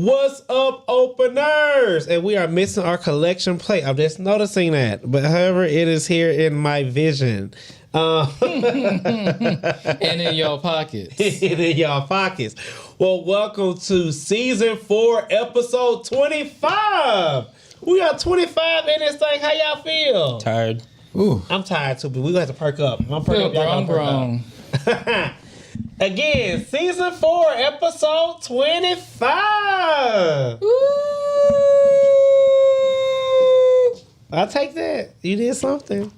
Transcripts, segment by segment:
What's up, openers? And we are missing our collection plate. I'm just noticing that. But however, it is here in my vision. And in your pockets. And in y'all pockets. Well, welcome to season 4, episode 25. We got 25 in this thing. How y'all feel? Tired. Ooh. I'm tired too, but we're going to have to perk up. I'm perk up. Y'all grown. Again, season 4, episode 25. Woo! I'll take that. You did something.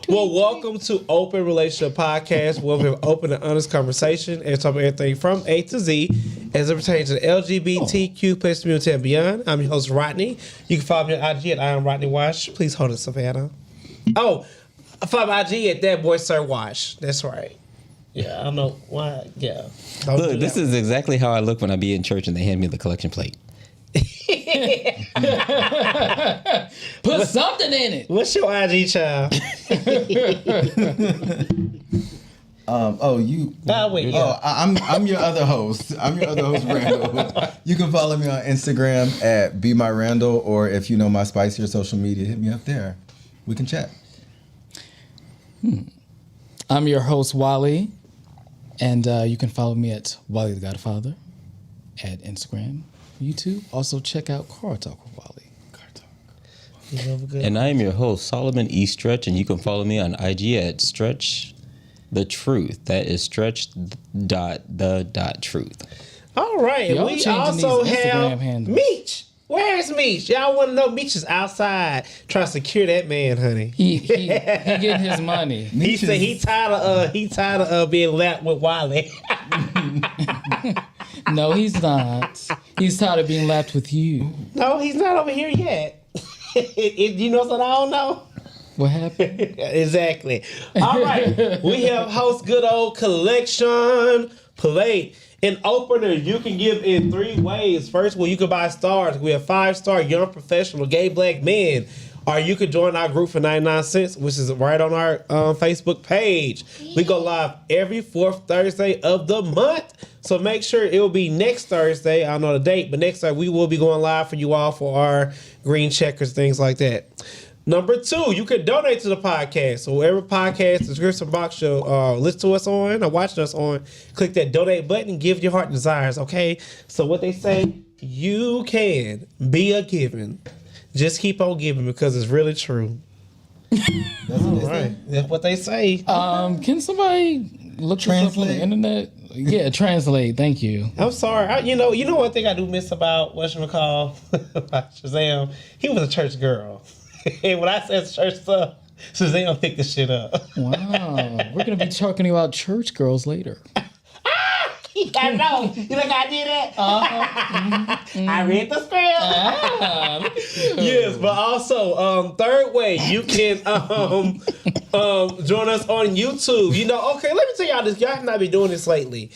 Well, welcome to Open Relationship Podcast, where we have open and honest conversation and talk about everything from A to Z as it pertains to the Lgbtq plus community and beyond. I'm your host, Rodney. You can follow me on IG at I am Rodney Wash. Please hold it, Savannah. Oh, follow my IG at that boy Sir Wash. That's right. Yeah, I don't know why. Yeah. Look, this is exactly how I look when I be in church and they hand me the collection plate. Put something in it. What's your IG, child? I'm your other host. I'm your other host, Randall. You can follow me on Instagram at BeMyRandall, or if you know my spicier social media, hit me up there. We can chat. I'm your host, Wally, and you can follow me at Wally the Godfather at Instagram, YouTube. Also, check out Car Talk with Wally. And I am your host, Solomon E. Stretch, and you can follow me on IG at Stretch the Truth. That is stretch.the.truth. All right. Y'all we changing also these Instagram have handles. Meech. Where's Meech? Y'all want to know Meech is outside trying to secure that man, honey. He getting his money. He said he tired of being lapped with Wally. No, he's not. He's tired of being lapped with you. No, he's not over here yet. You know something I don't know? What happened? Exactly. All right. We have host good old collection plate. An opener you can give in 3 ways. First, well, you can buy stars. We have 5-star young professional gay black men. Or you could join our group for 99 cents, which is right on our Facebook page. We go live every 4th Thursday of the month. So make sure it will be next Thursday. I don't know the date, but next Thursday we will be going live for you all for our green checkers, things like that. Number 2, you can donate to the podcast. So wherever podcast description box you'll listen to us on or watching us on, click that donate button and give your heart desires, okay? So what they say, you can be a giving. Just keep on giving because it's really true. That's what they say. That's what they say. Can somebody look this up on the internet? Yeah, translate. Thank you. I'm sorry. You know one thing I do miss about whatchamacall, about Shazam? He was a church girl. And when I said church stuff, Shazam picked the shit up. Wow. We're going to be talking about church girls later. I know. You think I did that? I read the script. Yes, but also, 3rd way, you can join us on YouTube. You know, okay, let me tell y'all this. Y'all have not been doing this lately.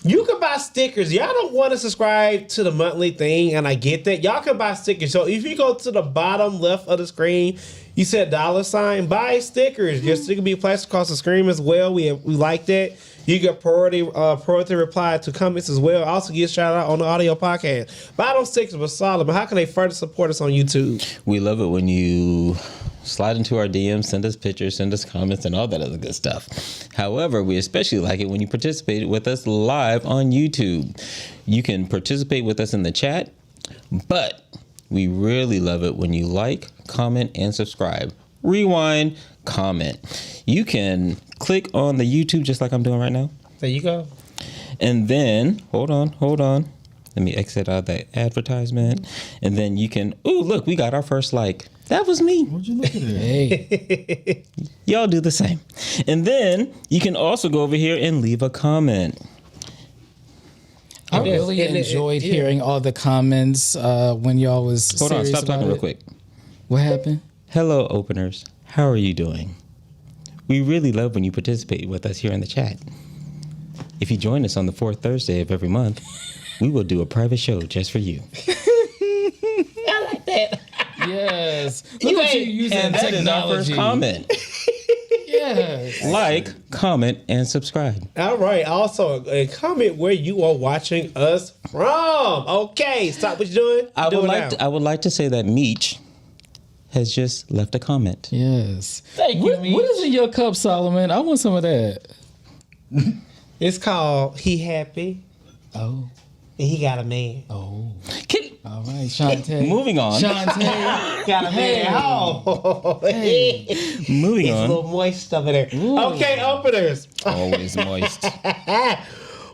You can buy stickers. Y'all don't want to subscribe to the monthly thing, and I get that. Y'all can buy stickers. So if you go to the bottom left of the screen, you said $, buy stickers. Your sticker be placed across the screen as well. We like that. You get priority reply to comments as well. Also get a shout out on the audio podcast. Buy those stickers with solid, but how can they further support us on YouTube? We love it when you slide into our DMs, send us pictures, send us comments, and all that other good stuff. However, we especially like it when you participate with us live on YouTube. You can participate with us in the chat, but we really love it when you like, comment, and subscribe. Rewind, comment. You can click on the YouTube just like I'm doing right now. There you go. And then, hold on. Let me exit out that advertisement. And then you can, ooh, look, we got our first like. That was me. Where'd you look at it? Hey. Y'all do the same. And then you can also go over here and leave a comment. I really enjoyed hearing all the comments when y'all was Hold on, serious stop talking about real it. quick. What happened? Hello, openers. How are you doing? We really love when you participate with us here in the chat. If you join us on the 4th Thursday of every month, we will do a private show just for you. I like that. Yes. Look at you using And that is our technology. first comment. Yeah, Yes. Like, comment, and subscribe. All right. Also, comment where you are watching us from. Okay. Stop what you're doing. I would like to say that Meech has just left a comment. Yes. Thank you, What Meech. is in your cup, Solomon? I want some of that. It's called He Happy Oh. and He Got a Man. Oh. All right, Shantae. Moving on. Shantae. Got a Hey. man. Oh. Moving It's a on. little moist over there. Okay, openers. Always moist.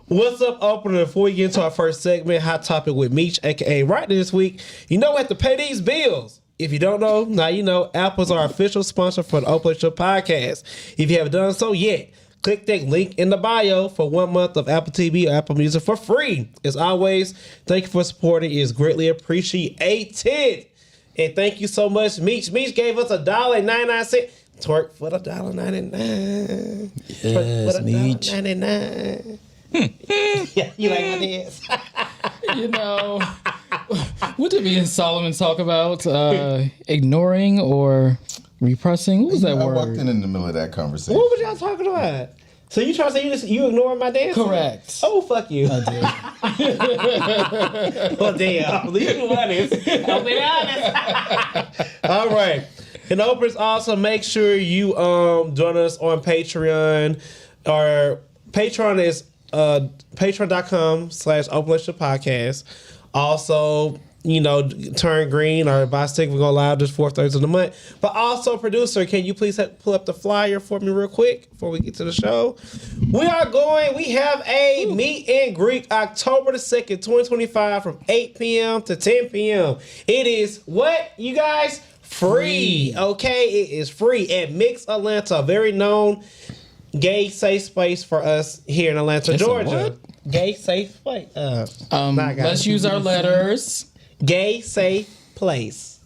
What's up, opener? Before we get into our first segment, Hot Topic with Meech, aka Rodney this week, you know we have to pay these bills. If you don't know, now you know. Apple's our official sponsor for the Open Relationship Podcast. If you haven't done so yet, click that link in the bio for 1 month of Apple TV or Apple Music for free. As always, thank you for supporting. It is greatly appreciated. And thank you so much, Meech. Meech gave us $1.99. Twerk for the $1.99. Yes, Meech. $1.99. Yeah, you like my dance? You know, what did me and Solomon talk about? Ignoring or repressing? What was that I word? walked in the middle of that conversation. What was y'all talking about? So you trying to say you ignoring my dance? Correct. Oh, fuck you. I did. Well, damn. Leave me honest. I'll be honest. All right. And openers, also make sure you join us on Patreon. Our Patreon is patreon.com/openrelationshippodcast. Also, you know, turn green or buy stick. We're going live this 4th Thursday of the month. But also, producer, can you please pull up the flyer for me real quick before we get to the show? We have a meet and greet October the 2nd, 2025 from 8 p.m. to 10 p.m. It is what, you guys? Free. Okay, it is free at Mix Atlanta, a very known gay safe space for us here in Atlanta, It's a Georgia. what? Gay safe place. Let's use our letters. Gay safe place.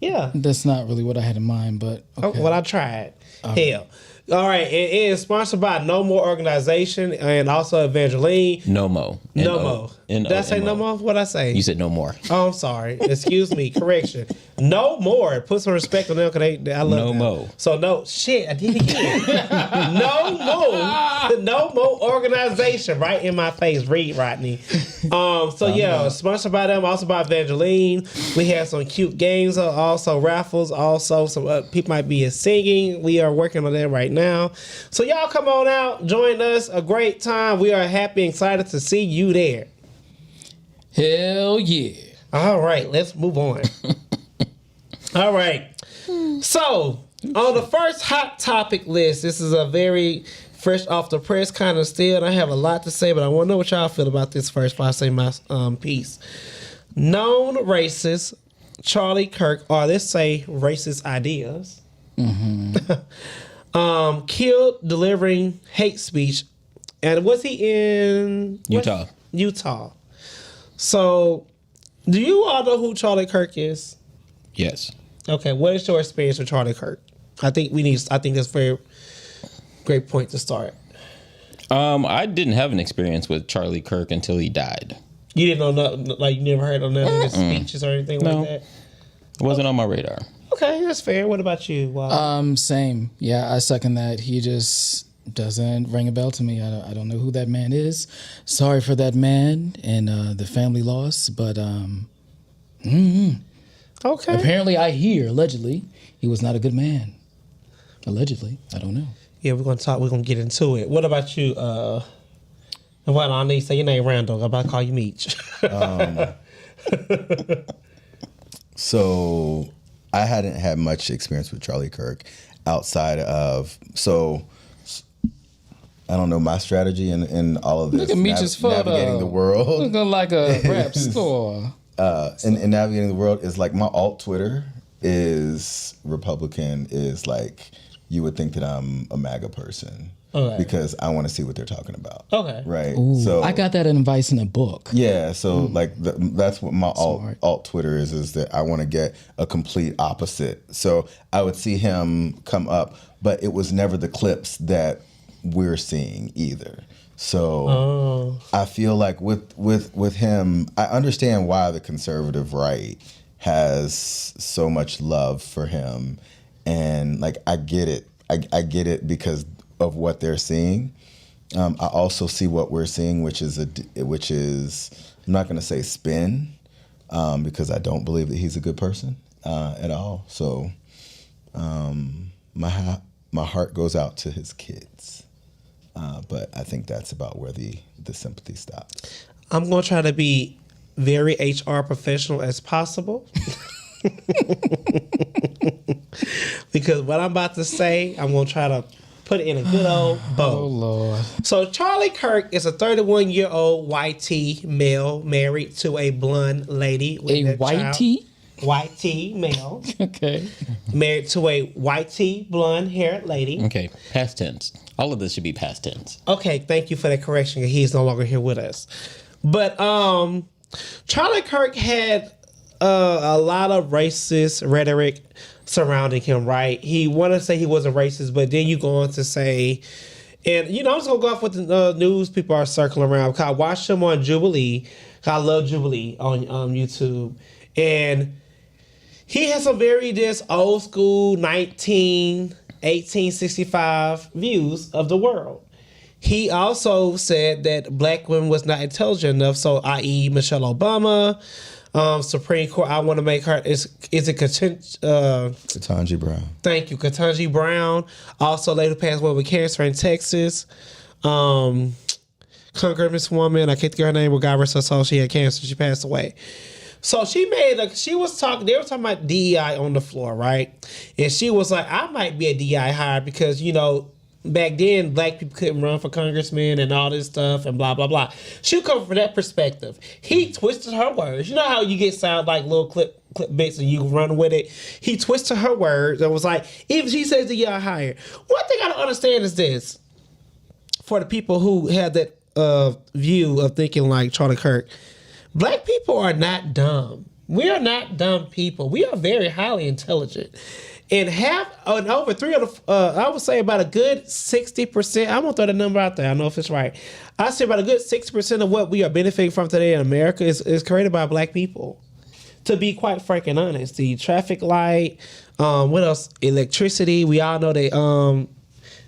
Yeah. That's not really what I had in mind, but okay. Oh, well, I tried. Hell. All right. It is sponsored by No More Organization and also Evangeline. No mo. No Mo. Did I say no more? What'd I say? You said no more. Oh, I'm sorry. Excuse me. Correction. No more. Put some respect on them because I love No them. mo. So no shit. I did it again. No more. No more organization. Right in my face. Read, Rodney. So yeah, sponsored by them. Also by Evangeline. We have some cute games. Also raffles. Also some people might be singing. We are working on that right now. So y'all come on out. Join us. A great time. We are happy and excited to see you there. Hell yeah. All right, let's move on. All right. So, on the first hot topic list, this is a very fresh off the press kind of still. I have a lot to say, but I want to know what y'all feel about this first before I say my piece. Known racist Charlie Kirk, or let's say racist ideas, killed delivering hate speech. And was he in Utah. Utah. So, do you all know who Charlie Kirk is? Yes. Okay, what is your experience with Charlie Kirk? I think that's a very great point to start. I didn't have an experience with Charlie Kirk until he died. You didn't know nothing, like you never heard of none of his speeches or anything No. like that? It wasn't on my radar. Okay, that's fair. What about you? Wow. Same. Yeah, I second that. He just doesn't ring a bell to me. I don't know who that man is. Sorry for that man and the family loss, but Okay. apparently I hear, allegedly, he was not a good man. Allegedly. I don't know. Yeah, we're gonna get into it. What about you? Well, I need to say your name, Randall. I'm about to call you Meech. So I hadn't had much experience with Charlie Kirk outside of, so I don't know, my strategy in all of this. Look at Meech's photo. Navigating the world. Looking like a rap store. In navigating the world is like my alt Twitter is Republican, is like you would think that I'm a MAGA person. Okay. Because I want to see what they're talking about. Okay. Right. Ooh, So I got that advice in a book. yeah, so like that's what my Smart. alt Twitter is that I want to get a complete opposite. So I would see him come up, but it was never the clips that we're seeing either. So I feel like with him, I understand why the conservative right has so much love for him, and like I get it. I get it because of what they're seeing. I also see what we're seeing, which is I'm not going to say spin, because I don't believe that he's a good person at all. So my heart goes out to his kids, but I think that's about where the sympathy stops. I'm going to try to be very HR professional as possible. Because what I'm about to say, I'm going to try to put it in a good old bow. Oh, Lord. So Charlie Kirk is a 31-year-old white T male married to a blonde lady. A white T? White T male. Okay. Married to a white T blonde-haired lady. Okay, past tense. All of this should be past tense. Okay, thank you for that correction. He's no longer here with us. But Charlie Kirk had a lot of racist rhetoric surrounding him, right? He wanted to say he wasn't racist, but then you go on to say, and I'm just gonna go off what the news people are circling around. Because I watched him on Jubilee. I love Jubilee on YouTube, and he has some very just old school 1865 views of the world. He also said that black women was not intelligent enough, so i.e. Michelle Obama, Supreme Court. I want to make her. Is it Ketanji Brown? Thank you, Ketanji Brown. Also, later passed away with cancer in Texas. Congresswoman, I can't get her name. God rest her soul. She had cancer. She passed away. So they were talking about DEI on the floor, right? And she was like, I might be a DEI hire because, back then, black people couldn't run for congressmen and all this stuff and blah, blah, blah. She come from that perspective. He twisted her words. You know how you get sound like little clip bits and you run with it? He twisted her words and was like, even she says that y'all hired. One thing I don't understand is this. For the people who have that view of thinking like Charlie Kirk, black people are not dumb. We are not dumb people. We are very highly intelligent. And over three of the, I would say about a good 60%, I'm going to throw the number out there. I don't know if it's right. I say about a good 60% of what we are benefiting from today in America is created by black people. To be quite frank and honest, the traffic light, what else? Electricity. We all know that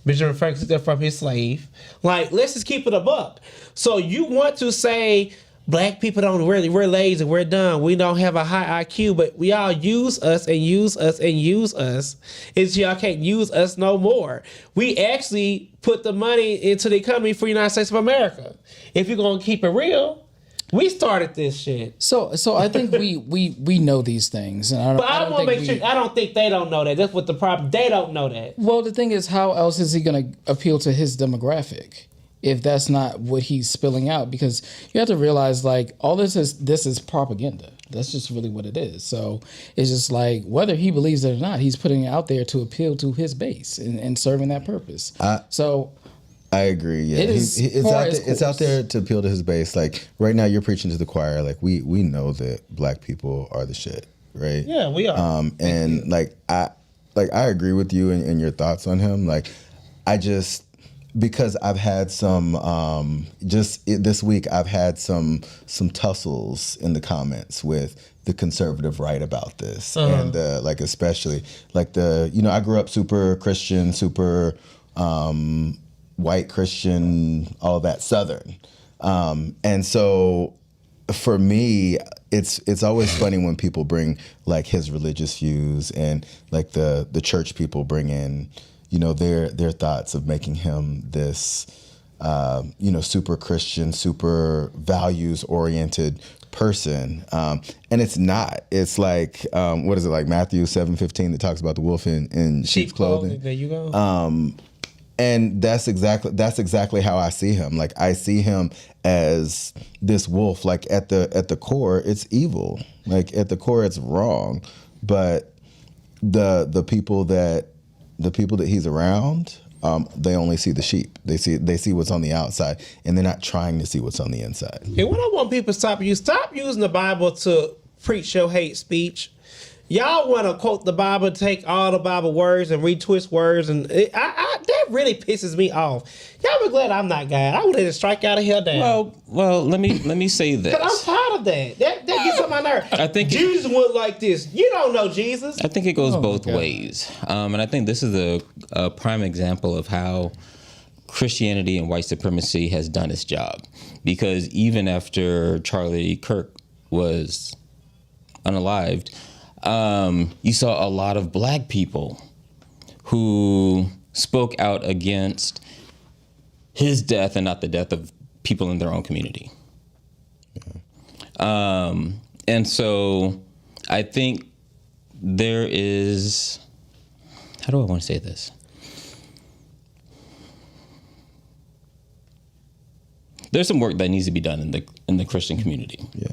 Benjamin Franklin took that from his slave. Like, let's just keep it a buck. So you want to say black people don't really, we're lazy, we're dumb, we don't have a high IQ, but we all use us and use us and use us. It's y'all can't use us no more. We actually put the money into the economy for the United States of America. If you're gonna keep it real, we started this shit. So I think we know these things, and I don't think they don't know that. That's what the problem. They don't know that. Well, the thing is, how else is he going to appeal to his demographic if that's not what he's spilling out? Because you have to realize, like, all this is propaganda. That's just really what it is. So it's just like, whether he believes it or not, he's putting it out there to appeal to his base and serving that purpose. I agree. Yeah, it's out there to appeal to his base. Like, right now, you're preaching to the choir. Like, we know that black people are the shit, right? Yeah, we are. And I agree with you and your thoughts on him. Like, because I've had some this week, I've had some tussles in the comments with the conservative right about this, and especially I grew up super Christian, super white Christian, all that Southern, and so for me, it's always funny when people bring like his religious views and like the church people bring in, their thoughts of making him this, super Christian, super values oriented person, and it's not. It's like what is it, like Matthew 7:15 that talks about the wolf in sheep's clothing. There you go. And that's exactly how I see him. Like, I see him as this wolf. Like, at the core, it's evil. Like, at the core, it's wrong. But the people that he's around, they only see the sheep. They see what's on the outside, and they're not trying to see what's on the inside. And what I want people to stop using the Bible to preach your hate speech. Y'all want to quote the Bible, take all the Bible words and retwist words, and that really pisses me off. Y'all be glad I'm not God. I would let it strike out of hell down. Well, let me say this. I'm tired of that. That gets on my nerve. I think Jesus went like this. You don't know Jesus. I think it goes both ways, and I think this is a prime example of how Christianity and white supremacy has done its job. Because even after Charlie Kirk was unalived, you saw a lot of black people who spoke out against his death and not the death of people in their own community. And so I think there is, how do I want to say this? There's some work that needs to be done in the Christian community. Yeah.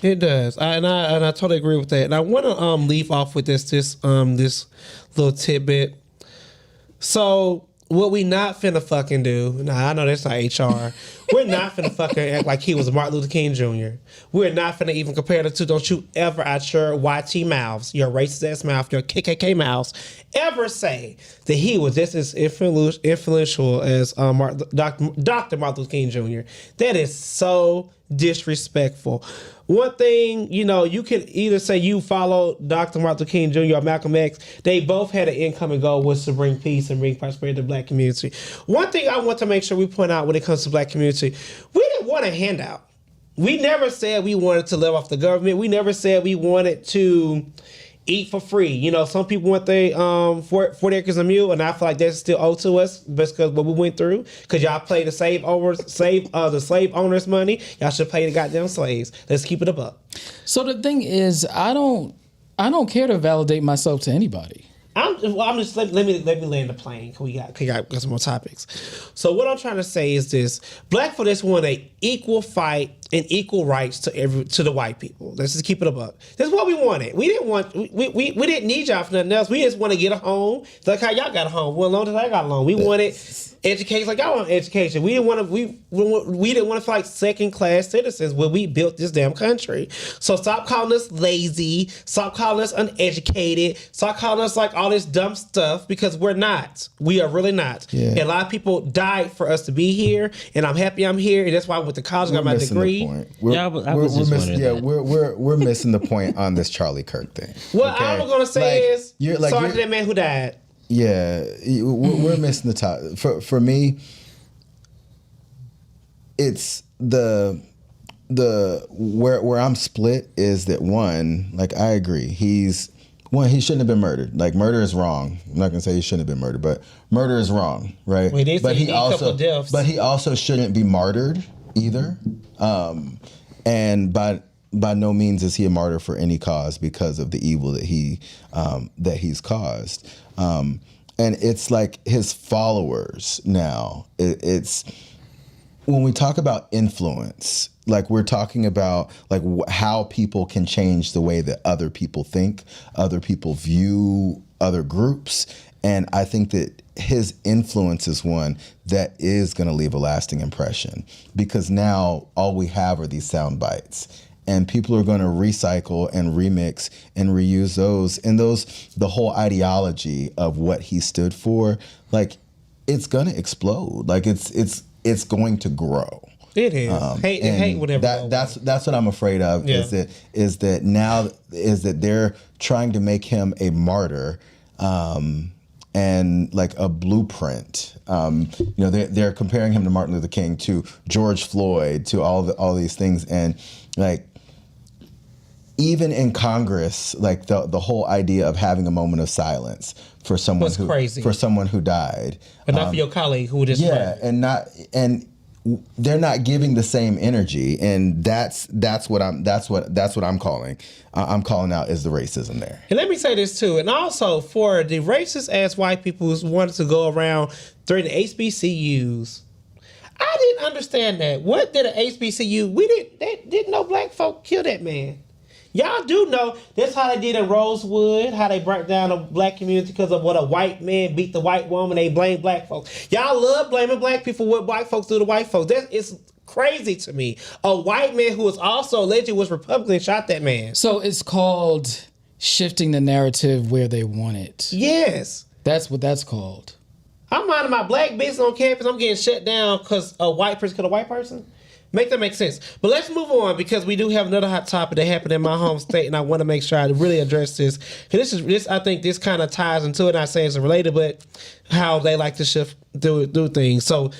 It does, and I totally agree with that. And I want to leave off with this little tidbit. So what we not finna fucking do? Nah, I know that's not HR. We're not finna fucking act like he was Martin Luther King Jr. We're not finna even compare the two. Don't you ever out your YT mouths, your racist ass mouth, your KKK mouths, ever say that he was just as influential as Dr. Martin Luther King Jr. That is so disrespectful. One thing, you can either say you follow Dr. Martin Luther King Jr. or Malcolm X. They both had an incoming goal was to bring peace and bring prosperity to the black community. One thing I want to make sure we point out when it comes to black community, we didn't want a handout. We never said we wanted to live off the government. We never said we wanted to eat for free. Some people want their 40 acres a mule, and I feel like that's still owed to us because what we went through. Because y'all play the slave owners' money. Y'all should pay the goddamn slaves. Let's keep it up. So the thing is, I don't care to validate myself to anybody. I'm just let me land the plane. We got some more topics. So what I'm trying to say is this: black folks want an equal fight and equal rights to the white people. Let's just keep it a buck. That's what we wanted. We didn't need y'all for nothing else. We just want to get a home. It's like how y'all got a home. Well, long as I got a home. We wanted education like y'all want education. We didn't want to feel like second class citizens when we built this damn country. So stop calling us lazy. Stop calling us uneducated. Stop calling us like all this dumb stuff because we're not. We are really not. Yeah. And a lot of people died for us to be here, and I'm happy I'm here, and that's why I went to college, got my degree. We're missing the point on this Charlie Kirk thing. What I'm gonna say is, sorry to that man who died. Yeah, we're missing the top. For me, it's the where I'm split is that one, like I agree, he shouldn't have been murdered. Like murder is wrong. I'm not gonna say he shouldn't have been murdered, but murder is wrong, right? Well, but he also shouldn't be martyred either. And by no means is he a martyr for any cause because of the evil that he's caused. And it's like his followers now. It's when we talk about influence, like we're talking about like how people can change the way that other people think, other people view other groups. And I think that his influence is one that is going to leave a lasting impression because now all we have are these sound bites. And people are going to recycle and remix and reuse those. And the whole ideology of what he stood for, like it's going to explode. Like it's going to grow. It is. Hate whatever. That's what I'm afraid of. Yeah. Is that they're trying to make him a martyr. And like a blueprint, they're comparing him to Martin Luther King, to George Floyd, to all these things, and like even in Congress, like the whole idea of having a moment of silence for someone who died, but not for your colleague who just they're not giving the same energy, and that's what I'm calling. I'm calling out is the racism there. And let me say this too, and also for the racist ass white people who wanted to go around threatening HBCUs, I didn't understand that. What did an HBCU? Didn't know black folk kill that man. Y'all do know that's how they did in Rosewood, how they brought down the black community because of what a white man beat the white woman. They blame black folks. Y'all love blaming black people for what white folks do to white folks. It's crazy to me. A white man who was also alleged was Republican shot that man. So it's called shifting the narrative where they want it. Yes. That's what that's called. I'm minding my black business on campus. I'm getting shut down because a white person killed a white person. Make that make sense. But let's move on because we do have another hot topic that happened in my home state, and I want to make sure I really address this. And this I think this kind of ties into it. Not saying it's related, but how they like to do things. So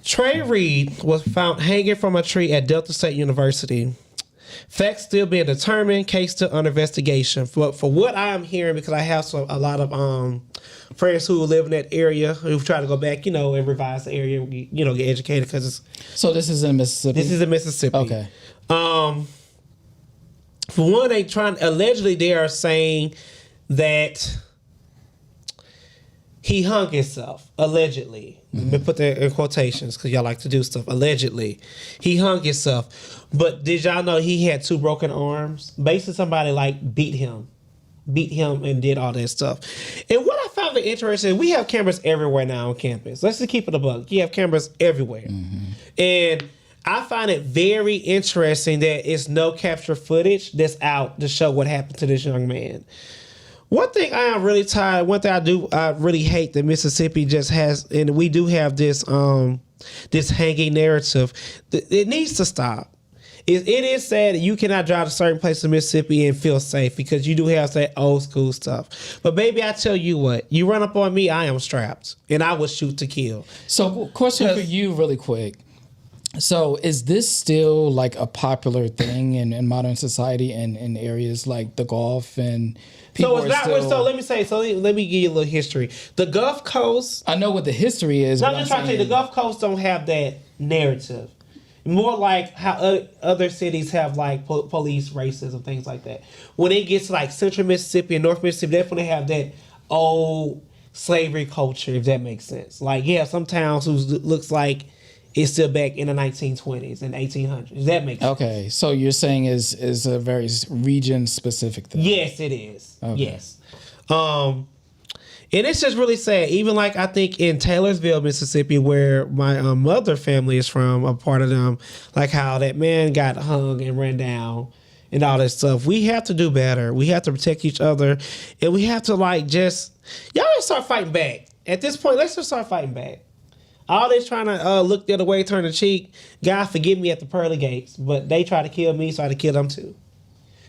Trey Reed was found hanging from a tree at Delta State University. Facts still being determined, case still under investigation. For what I am hearing, because I have a lot of friends who live in that area who try to go back, and revise the area, get educated because it's. So this is in Mississippi. This is in Mississippi. Okay. For one, allegedly they are saying that he hung himself. Allegedly. Let me put that in quotations because y'all like to do stuff. Allegedly. He hung himself. But did y'all know he had 2 broken arms? Basically somebody beat him and did all that stuff. And what I found interesting, we have cameras everywhere now on campus. Let's just keep it a buck. You have cameras everywhere. And I find it very interesting that it's no capture footage that's out to show what happened to this young man. One thing I am really tired, I really hate that Mississippi just has, and we do have this this hanging narrative. It needs to stop. It is sad that you cannot drive to certain places in Mississippi and feel safe because you do have that old school stuff. But baby, I tell you what, you run up on me, I am strapped, and I will shoot to kill. So, question for you, really quick. So, is this still like a popular thing in modern society and in areas like the Gulf and people? So it's not. Still, so let me say. So let me give you a little history. The Gulf Coast. I know what the history is. I'm just trying to tell you, the Gulf Coast don't have that narrative. More like how other cities have like police races and things like that. When it gets to like Central Mississippi and North Mississippi, definitely have that old slavery culture. If that makes sense. Like some towns who looks like it's still back in the 1920s and 1800s. That makes sense. Okay, so you're saying is a very region specific thing. Yes, it is. Okay. Yes. And it's just really sad. Even like I think in Taylorsville, Mississippi, where my mother family is from, a part of them, like how that man got hung and ran down and all that stuff. We have to do better. We have to protect each other, and we have to y'all let's start fighting back. At this point, let's just start fighting back. All they trying to look the other way, turn the cheek. God forgive me at the pearly gates, but they try to kill me, so I had to kill them too.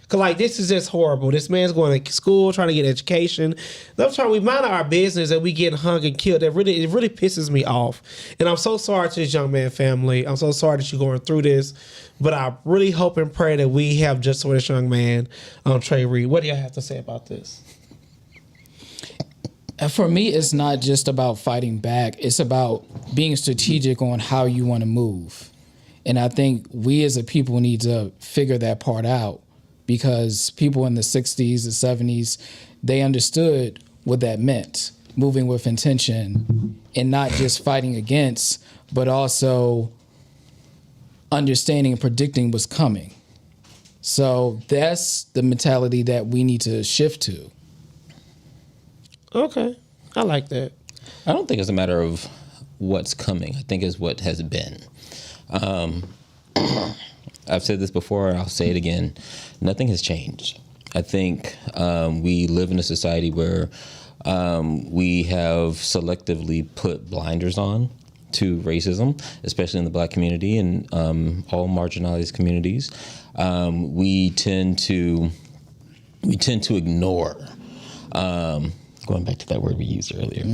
Cause this is just horrible. This man's going to school, trying to get education. We mind our business and we get hung and killed. It really pisses me off. And I'm so sorry to this young man's family. I'm so sorry that you're going through this. But I really hope and pray that we have justice for this young man, Trey Reed. What do y'all have to say about this? For me, it's not just about fighting back. It's about being strategic on how you want to move. And I think we as a people need to figure that part out. Because people in the 60s, the 70s, they understood what that meant, moving with intention and not just fighting against, but also understanding and predicting what's coming. So that's the mentality that we need to shift to. Okay. I like that. I don't think it's a matter of what's coming. I think it's what has been. I've said this before, and I'll say it again. Nothing has changed. I think we live in a society where we have selectively put blinders on to racism, especially in the Black community and all marginalized communities. We tend to ignore. Going back to that word we used earlier,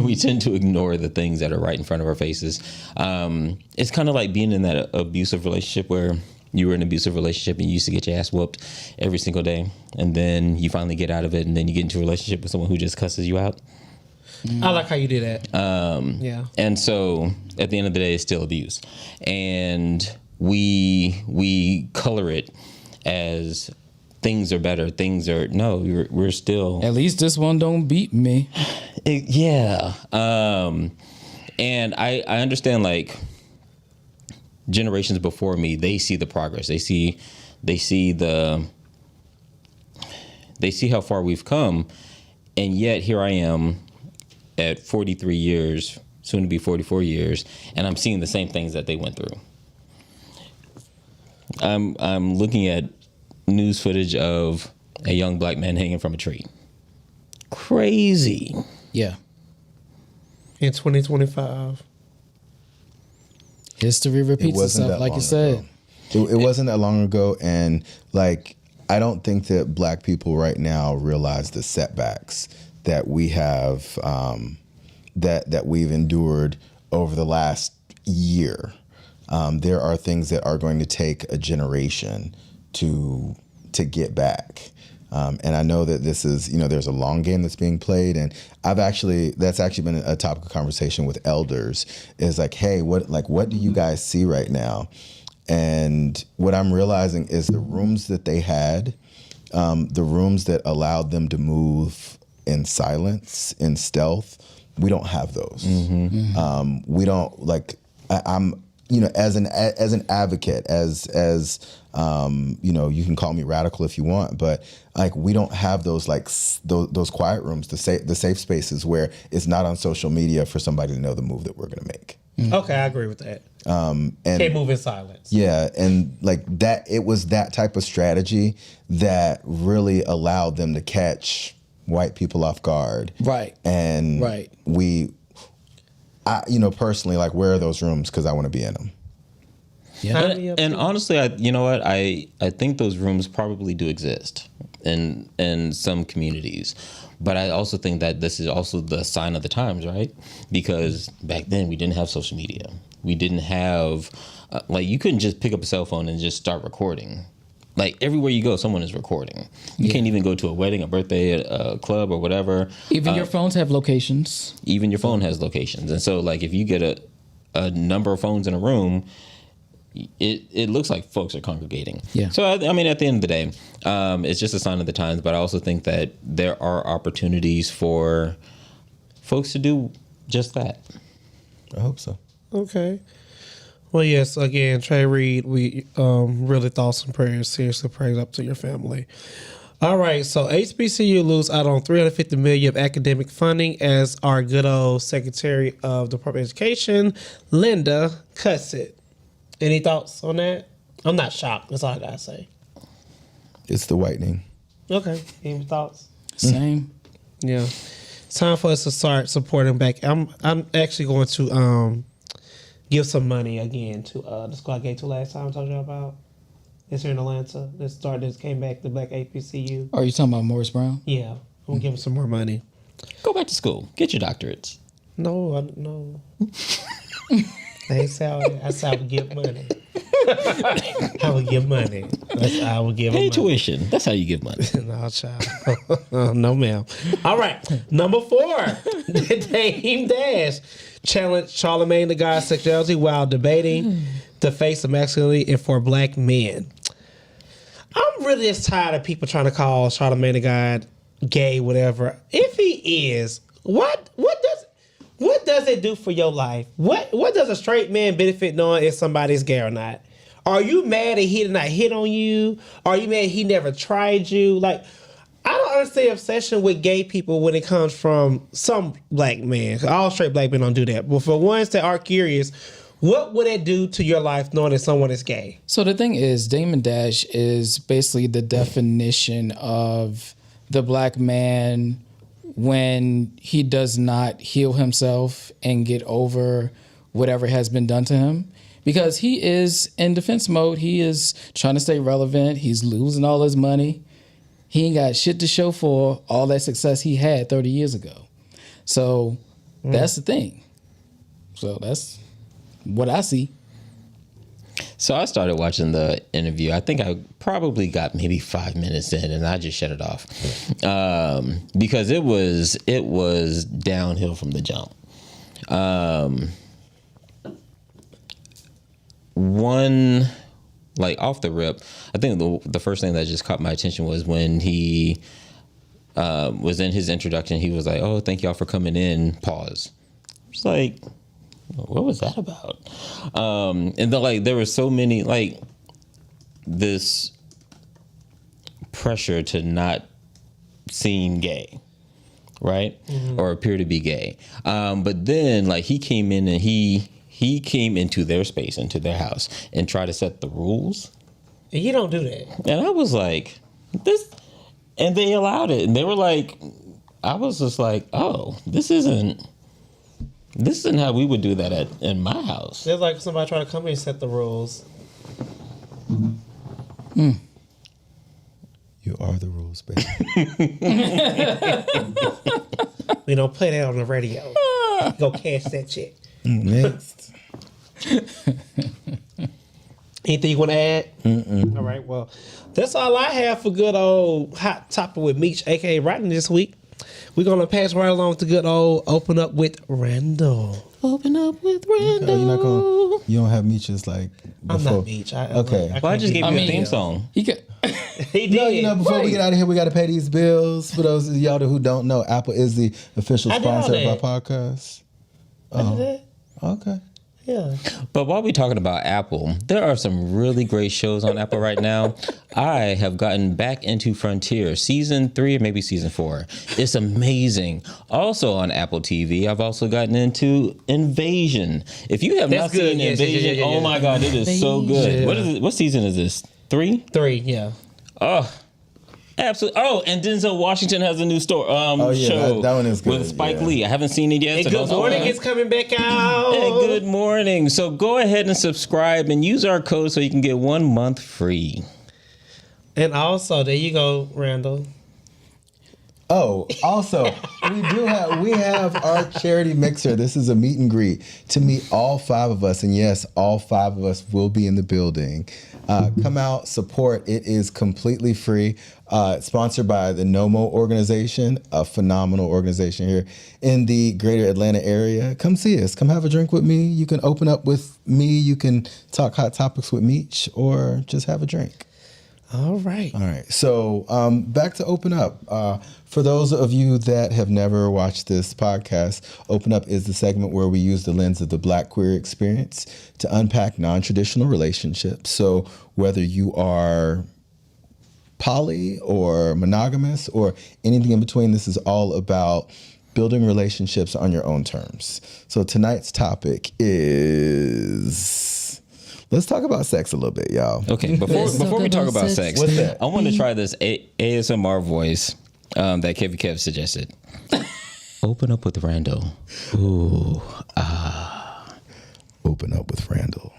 we tend to ignore the things that are right in front of our faces. It's kind of like being in that abusive relationship where you were in an abusive relationship and you used to get your ass whooped every single day, and then you finally get out of it, and then you get into a relationship with someone who just cusses you out. I like how you do that. Yeah. And so at the end of the day, it's still abuse, and we color it as things are better. We're still. At least this one don't beat me. Yeah. And I understand, like, generations before me, they see the progress. They see how far we've come. And yet here I am at 43 years, soon to be 44 years, and I'm seeing the same things that they went through. I'm looking at news footage of a young Black man hanging from a tree. Crazy. Yeah. in 2025. History repeats itself, like you said. It wasn't that long ago, and like I don't think that Black people right now realize the setbacks that we have, that we've endured over the last year. There are things that are going to take a generation to get back. And I know that this is, there's a long game that's being played, and that's actually been a topic of conversation with elders, is like, hey, what do you guys see right now? And what I'm realizing is the rooms that they had, the rooms that allowed them to move in silence, in stealth, we don't have those. We don't, like, I'm, as an advocate, as you can call me radical if you want, but like we don't have those those quiet rooms, the safe spaces where it's not on social media for somebody to know the move that we're going to make. Okay, I agree with that. And can't move in silence. Yeah, and like that, it was that type of strategy that really allowed them to catch white people off guard. Right. And I personally, like, where are those rooms? Because I want to be in them. Yeah. And honestly, I think those rooms probably do exist in some communities. But I also think that this is also the sign of the times, right? Because back then we didn't have social media. We didn't have, you couldn't just pick up a cell phone and just start recording. Like everywhere you go, someone is recording. You can't even go to a wedding, a birthday, a club or whatever. Even your phones have locations. Even your phone has locations. And so like if you get a number of phones in a room, it looks like folks are congregating. Yeah. So, I mean, at the end of the day, it's just a sign of the times. But I also think that there are opportunities for folks to do just that. I hope so. Okay. Well, yes, again, Trey Reed, we really thoughts and prayers, seriously prayers up to your family. All right, so HBCU lose out on $350 million of academic funding as our good old Secretary of Department of Education, Linda, cuts it. Any thoughts on that? I'm not shocked. That's all I gotta say. It's the whitening. Okay. Any thoughts? Same. Yeah. It's time for us to start supporting back. I'm actually going to give some money again to the school I gave to last time I told you about. It's here in Atlanta. This came back to Black HBCU. Are you talking about Morris Brown? Yeah. I'm gonna give them some more money. Go back to school. Get your doctorates. No. I would give money. I would give money. I would give Pay tuition. That's how you give money. No, child. No, ma'am. All right. Number 4. Dame Dash challenged Charlamagne the God's sexuality while debating the face of masculinity and for Black men. I'm really just tired of people trying to call Charlamagne the God gay, whatever. If he is, what does it do for your life? What does a straight man benefit knowing if somebody's gay or not? Are you mad that he did not hit on you? Are you mad he never tried you? Like, I don't understand obsession with gay people when it comes from some Black men. All straight Black men don't do that. But for ones that are curious, what would it do to your life knowing that someone is gay? So the thing is, Damon Dash is basically the definition of the Black man when he does not heal himself and get over whatever has been done to him. Because he is in defense mode. He is trying to stay relevant. He's losing all his money. He ain't got shit to show for all that success he had 30 years ago. So that's the thing. So that's what I see. So I started watching the interview. I think I probably got maybe 5 minutes in, and I just shut it off because it was downhill from the jump. One, like off the rip, I think the first thing that just caught my attention was when he was in his introduction. He was like, "Oh, thank y'all for coming in." Pause. It's like, what was that about? And then, like, there were so many, like, this pressure to not seem gay, right? Mm-hmm. Or appear to be gay. But then, like, he came in and he came into their space, into their house, and tried to set the rules. And you don't do that. And I was like, this, and they allowed it. And they were like, I was just like, oh, this isn't This isn't how we would do that in my house. There's like somebody trying to come here and set the rules. You are the rules, baby. We don't play that on the radio. Go cash that check. Next. Anything you want to add? All right. Well, that's all I have for good old hot topic with Meech, aka Rodney, this week. We're gonna pass right along to good old open up with Randall. Open up with Randall. You're not gonna. You don't have Meech's like. Before. I'm not Meech. Okay. Well, I just gave you a mean, theme song. He could. He did. No, before we get out of here, we got to pay these bills. For those of y'all who don't know, Apple is the official I did all sponsor of that. our podcast. I did that. Okay. Yeah. But while we're talking about Apple, there are some really great shows on Apple right now. I have gotten back into Frontier season 3 or maybe season 4. It's amazing. Also on Apple TV, I've also gotten into Invasion. If you have That's not good. seen Yes, Invasion, yeah. oh my God, it is so good. Yeah. What is it? What season is this? 3? 3. Yeah. Oh, absolutely. Oh, and Denzel Washington has a new show. that one is good, with Spike yeah. Lee. I haven't seen it yet. And so Good don't Morning spoil it. is coming back out. Hey, good morning. So go ahead and subscribe and use our code so you can get 1 month free. And also, there you go, Randall. Oh, also, we have our charity mixer. This is a meet and greet to meet all 5 of us, and yes, all 5 of us will be in the building. Come out, support. It is completely free. Sponsored by the NOMO organization, a phenomenal organization here in the greater Atlanta area. Come see us. Come have a drink with me. You can open up with me. You can talk hot topics with Meech, or just have a drink. All right. All right. So back to Open Up. For those of you that have never watched this podcast, Open Up is the segment where we use the lens of the Black queer experience to unpack non-traditional relationships. So whether you are poly or monogamous or anything in between, this is all about building relationships on your own terms. So tonight's topic is... Let's talk about sex a little bit, y'all. Okay, before we talk about sex, What's that? I want to try this ASMR voice that Kevin Kev suggested. Open up with Randall. Ooh, Open up with Randall.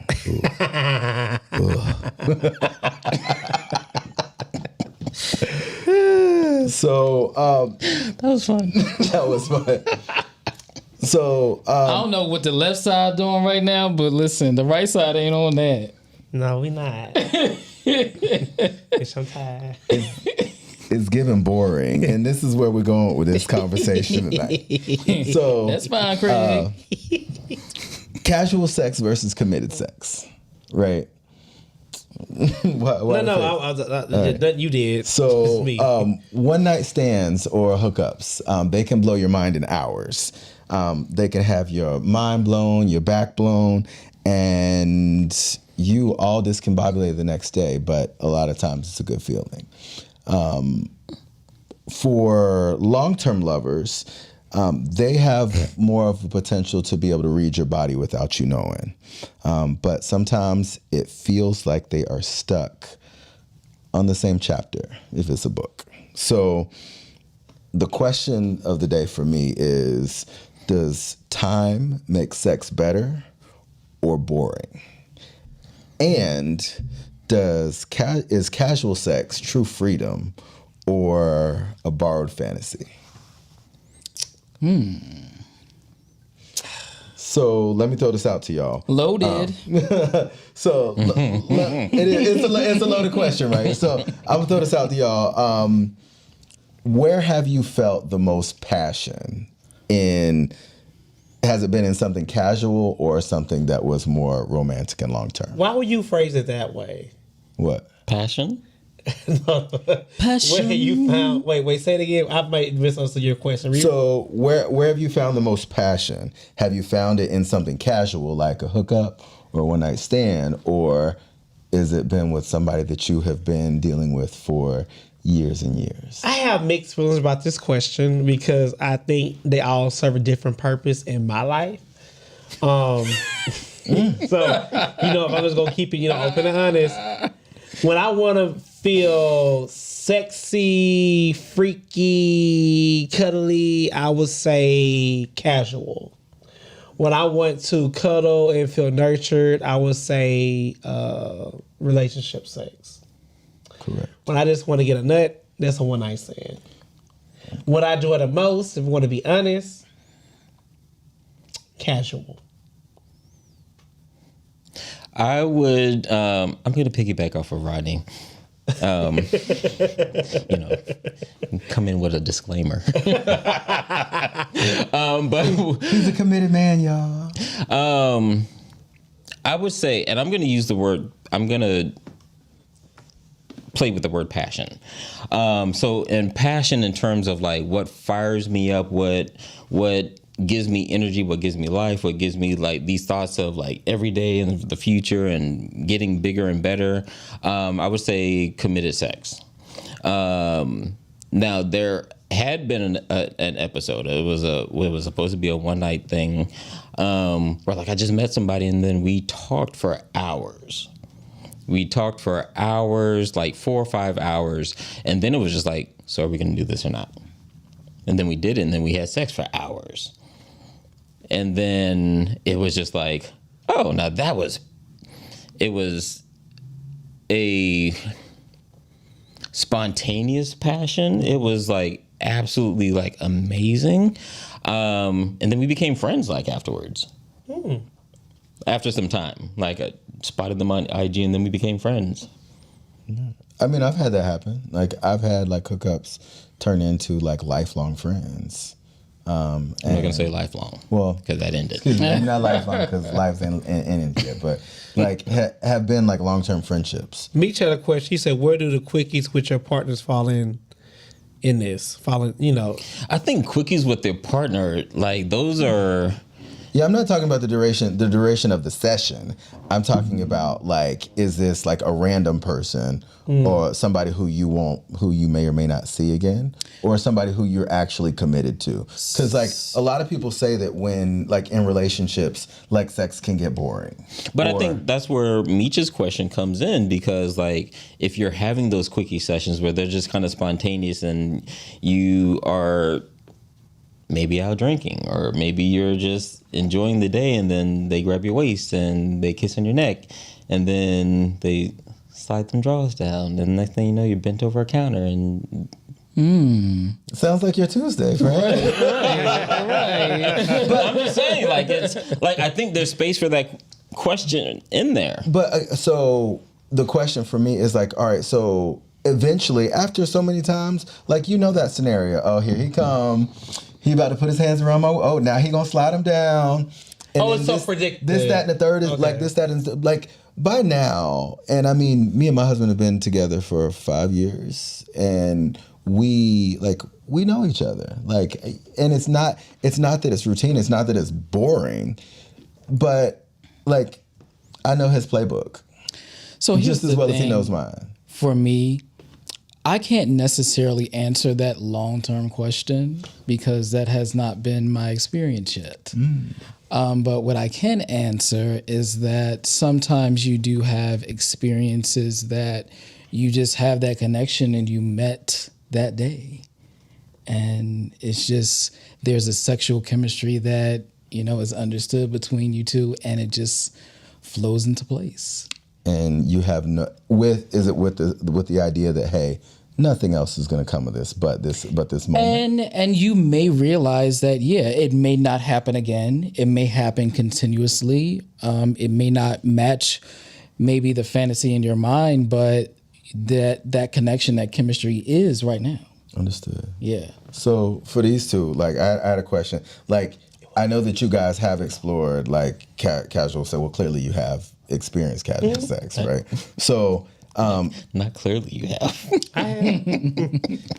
So that was fun. that was fun. So I don't know what the left side doing right now, but listen, the right side ain't on that. No, we not. Bitch, I'm tired. it's getting boring, and this is where we're going with this conversation tonight. So That's fine, Craig. casual sex versus committed sex, right? You did. So It's me. one night stands or hookups, they can blow your mind in hours. They can have your mind blown, your back blown, and you all discombobulated the next day, but a lot of times it's a good feeling. For long-term lovers, they have more of a potential to be able to read your body without you knowing. But sometimes it feels like they are stuck on the same chapter if it's a book. So the question of the day for me is, does time make sex better or boring? And is casual sex true freedom or a borrowed fantasy? So let me throw this out to y'all. Loaded. So it's a loaded question, right? So I'm gonna throw this out to y'all. Where have you felt the most passion in? Has it been in something casual or something that was more romantic and long term? Why would you phrase it that way? What? Passion? Passion. Where you found? Wait. Say it again. I might misunderstood your question. So where have you found the most passion? Have you found it in something casual like a hookup or a one night stand, or is it been with somebody that you have been dealing with for years and years? I have mixed feelings about this question because I think they all serve a different purpose in my life. So if I'm just gonna keep it, open and honest, when I want to feel sexy, freaky, cuddly, I would say casual. When I want to cuddle and feel nurtured, I would say relationship sex. Correct. When I just want to get a nut, that's a one night stand. What I enjoy the most, if you want to be honest, casual. I would. I'm going to piggyback off of Rodney. Come in with a disclaimer. But He's a committed man, y'all. I would say, and I'm going to use the word. I'm going to play with the word passion. So, in passion, in terms of like what fires me up, what gives me energy, what gives me life, what gives me like these thoughts of like every day and the future and getting bigger and better. I would say committed sex. Now there had been an episode. It was supposed to be a one night thing, where like I just met somebody and then we talked for hours. We talked for hours, like 4 or 5 hours, and then it was just like, so are we going to do this or not? And then we did it, and then we had sex for hours. And then it was just like, oh, now it was a spontaneous passion. It was like absolutely like amazing. And then we became friends like afterwards. After some time, like I spotted them on IG and then we became friends. I mean, I've had that happen. Like I've had like hookups turn into like lifelong friends. I'm not gonna say lifelong. Well, because that ended. Excuse me, not lifelong because life ain't ended yet, but like have been like long-term friendships. Meech had a question. He said, "Where do the quickies with your partners fall in this? Fall in, I think quickies with their partner, like those are. Yeah, I'm not talking about the duration of the session. I'm talking about like, is this like a random person or somebody who you may or may not see again, or somebody who you're actually committed to? Because like a lot of people say that when like in relationships, like sex can get boring. But I think that's where Meech's question comes in, because like if you're having those quickie sessions where they're just kind of spontaneous and you are maybe out drinking, or maybe you're just enjoying the day and then they grab your waist and they kiss on your neck and then they slide them drawers down and the next thing you know you're bent over a counter and Sounds like your Tuesday, friend. Right. But I'm just saying, like, it's like I think there's space for that question in there. But so the question for me is like, all right, so eventually after so many times, like, that scenario, oh, here he come, he about to put his hands around my, oh, now he gonna slide him down. And it's so predictable. This, that, and the third is Okay. like this, that, and like by now, and I mean, me and my husband have been together for 5 years, and we know each other. Like, and it's not that it's routine, it's not that it's boring, but like I know his playbook. So just as well as he thing. knows mine. For me, I can't necessarily answer that long-term question because that has not been my experience yet. But what I can answer is that sometimes you do have experiences that you just have that connection and you met that day. And it's just, there's a sexual chemistry that, is understood between you two, and it just flows into place. And you have with the idea that, hey, nothing else is going to come of this but this moment. And you may realize that, it may not happen again. It may happen continuously. It may not match maybe the fantasy in your mind, but that connection, that chemistry is right now. Understood. Yeah. So for these two, like I had a question. Like, I know that you guys have explored like casual sex. Well, clearly you have experienced casual sex, right? So. Not clearly you have. I have.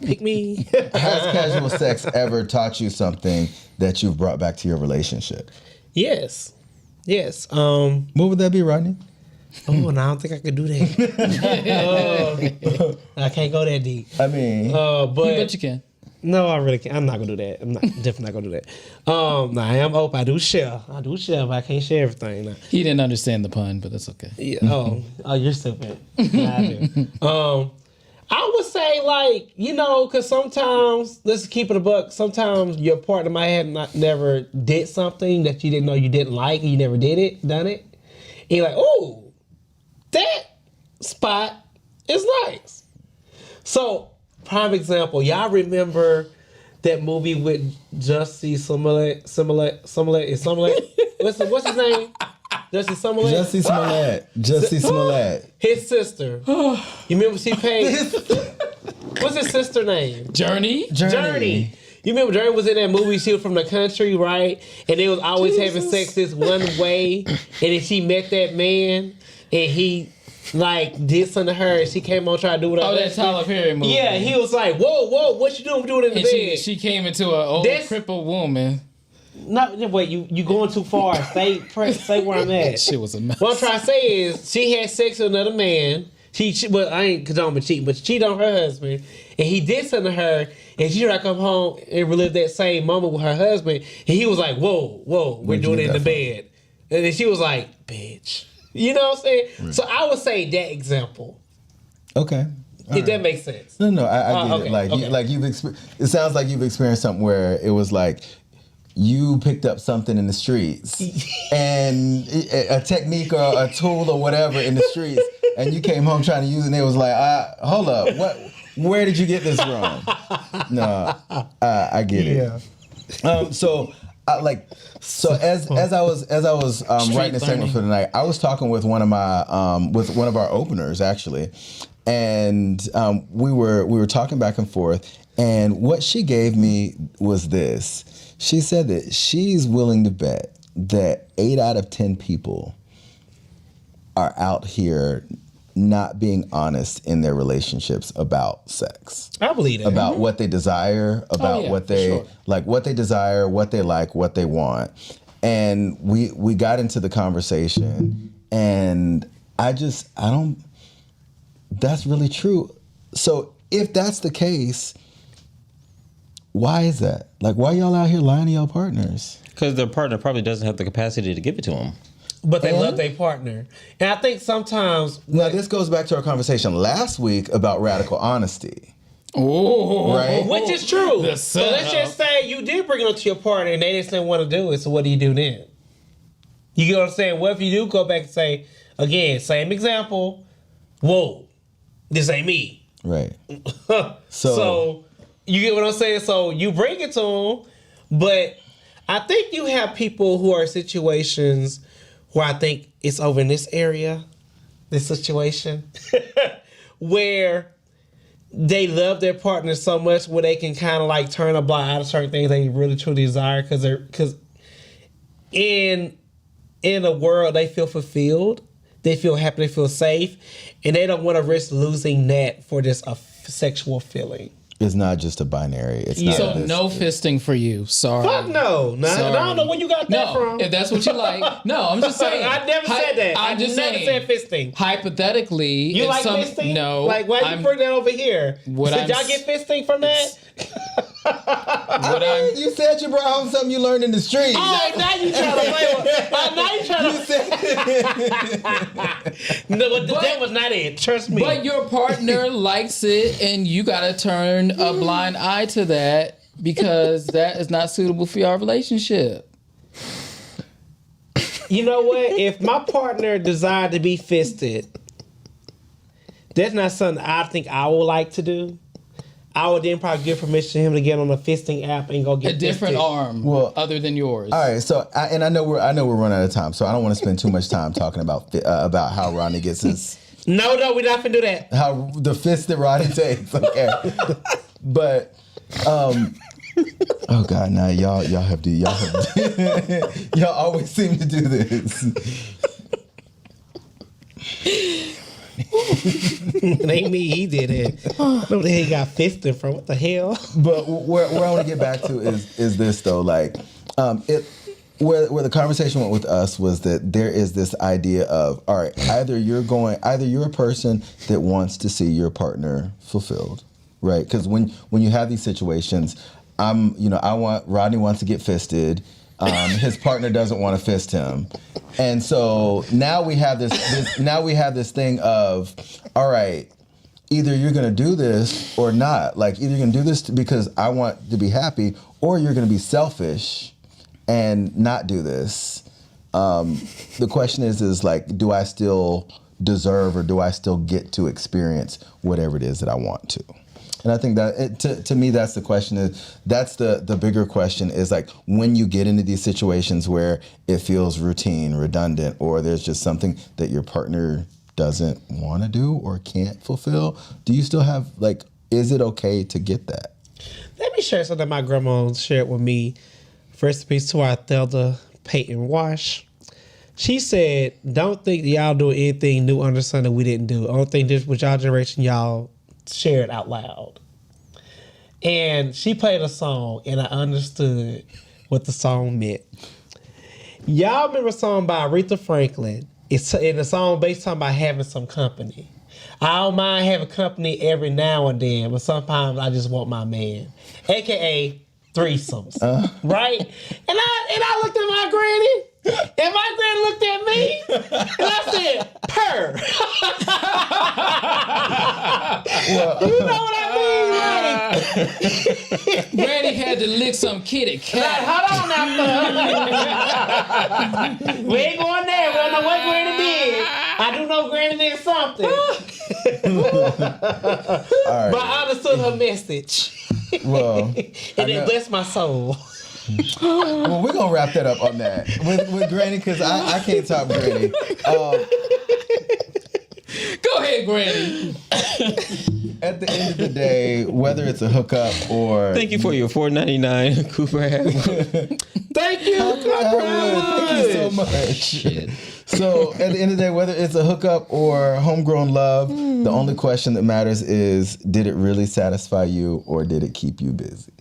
Pick me. Has casual sex ever taught you something that you've brought back to your relationship? Yes. What would that be, Rodney? No, I don't think I could do that. I can't go that deep. I mean, But you can. No, I really can't. I'm not gonna do that. I'm definitely not gonna do that. No, I am open. I do share, but I can't share everything. No. He didn't understand the pun, but that's okay. Yeah, oh, you're stupid. Yeah, I do. I would say say like, because sometimes, let's keep it a buck, sometimes your partner might have never did something that you didn't know you didn't like, and you never done it. And you're like, oh, that spot is nice. So, prime example, y'all remember that movie with Jussie Smollett? What's his name? Jussie Smollett? Jussie Smollett. His sister. You remember she paid... What's his sister name? Journey. You remember Journey was in that movie? She was from the country, right? And they was always having sex this one way. And then she met that man, and he did something to her, and she came on trying to do it. Oh, that Tyler Perry movie. Yeah, he was like, "Whoa, what you doing in the bed?" She came into an old crippled woman. No, wait, you going too far. Say where I'm at. Shit was a mess. What I'm trying to say is, she had sex with another man. Well, I ain't condoning cheating, but she cheated on her husband, and he did something to her, and she tried to come home and relive that same moment with her husband, and he was like, "Whoa, we're doing it in the bed," and then she was like, "Bitch," you know what I'm saying? Right. So I would say that example. Okay. If that makes sense. No, I get it. Like you've it sounds like you've experienced something where it was like you picked up something in the streets and a technique or a tool or whatever in the streets, and you came home trying to use it, and it was like, hold up, where did you get this from? No, I get it. Yeah. So as I was writing the segment for tonight, I was talking with one of our openers actually, and we were talking back and forth, and what she gave me was this. She said that she's willing to bet that 8 out of 10 people are out here not being honest in their relationships about sex. I believe that. About what they desire, about what they what they desire, what they like, what they want. And we got into the conversation, and that's really true. So if that's the case, why is that? Like, why y'all out here lying to y'all partners? Because their partner probably doesn't have the capacity to give it to them. But they love their partner. And I think sometimes... Now, this goes back to our conversation last week about radical honesty. Oh, right? Which is true. So let's just say you did bring it up to your partner and they didn't want to do it, so what do you do then? You get what I'm saying? What if you do go back and say, again, same example, whoa, this ain't me. Right. So you get what I'm saying? So you bring it to them, but I think you have people who are in situations where I think it's over in this area, this situation, where they love their partner so much where they can kind of turn a blind eye to certain things they really truly desire because in a world they feel fulfilled, they feel happy, they feel safe, and they don't want to risk losing that for just a sexual feeling. It's not just a binary. It's not. So no fisting for you. Sorry. Fuck no. I don't know where you got that from. If that's what you like. No, I'm just saying. I never said that. I'm just never saying, said fisting. Hypothetically, you like fisting? No. Like, why you bring that over here? Did y'all get fisting from that? You said you brought home something you learned in the streets. Oh, now you trying to play with. Now you trying to. No, but that was not it. Trust me. But your partner likes it, and you got to turn a blind eye to that because that is not suitable for your relationship. You know what? If my partner desired to be fisted, that's not something I think I would like to do. I would then probably give permission to him to get on a fisting app and go get a different arm, other than yours. All right, so I know we're running out of time, so I don't want to spend too much time talking about how Rodney gets his. No, we're not gonna do that. How the fist that Rodney takes, okay? But, oh God, now y'all always seem to do this. It ain't me. He did it. Where the hell he got fisted from? What the hell? But where I want to get back to is this though, where the conversation went with us was that there is this idea of, all right, either you're a person that wants to see your partner fulfilled, right? Because when you have these situations, Rodney wants to get fisted. His partner doesn't want to fist him, and so now we have this thing of, all right, either you're going to do this or not. Like, either you're going to do this because I want to be happy, or you're going to be selfish and not do this. The question is like, do I still deserve, or do I still get to experience whatever it is that I want to? And I think that to me, that's the question. That's the bigger question, is like, when you get into these situations where it feels routine, redundant, or there's just something that your partner doesn't want to do or can't fulfill, do you still have, like, is it okay to get that? Let me share something my grandma shared with me. First piece to our Thelda Peyton Wash. She said, don't think y'all do anything new under the sun that we didn't do. I don't think this with y'all generation, y'all share it out loud. And she played a song, and I understood what the song meant. Y'all remember a song by Aretha Franklin? It's in a song based on about having some company. I don't mind having company every now and then, but sometimes I just want my man, aka threesomes, right? And I looked at my granny. And my granny looked at me, and I said, "Purr." You know what I mean? Like, Granny had to lick some kitty cat. hold on now, cuz. We ain't going there. We don't know what Granny did. I do know Granny did something. All right. But I understood her message. Well, And it blessed my soul. well, we're gonna wrap that up on that with Granny, because I can't top Granny. Go ahead, Granny. At the end of the day, whether it's a hookup or Thank you for your $4.99 Cooper hat. Thank you. Thank you so much. Shit. So at the end of the day, whether it's a hookup or homegrown love, the only question that matters is, did it really satisfy you, or did it keep you busy?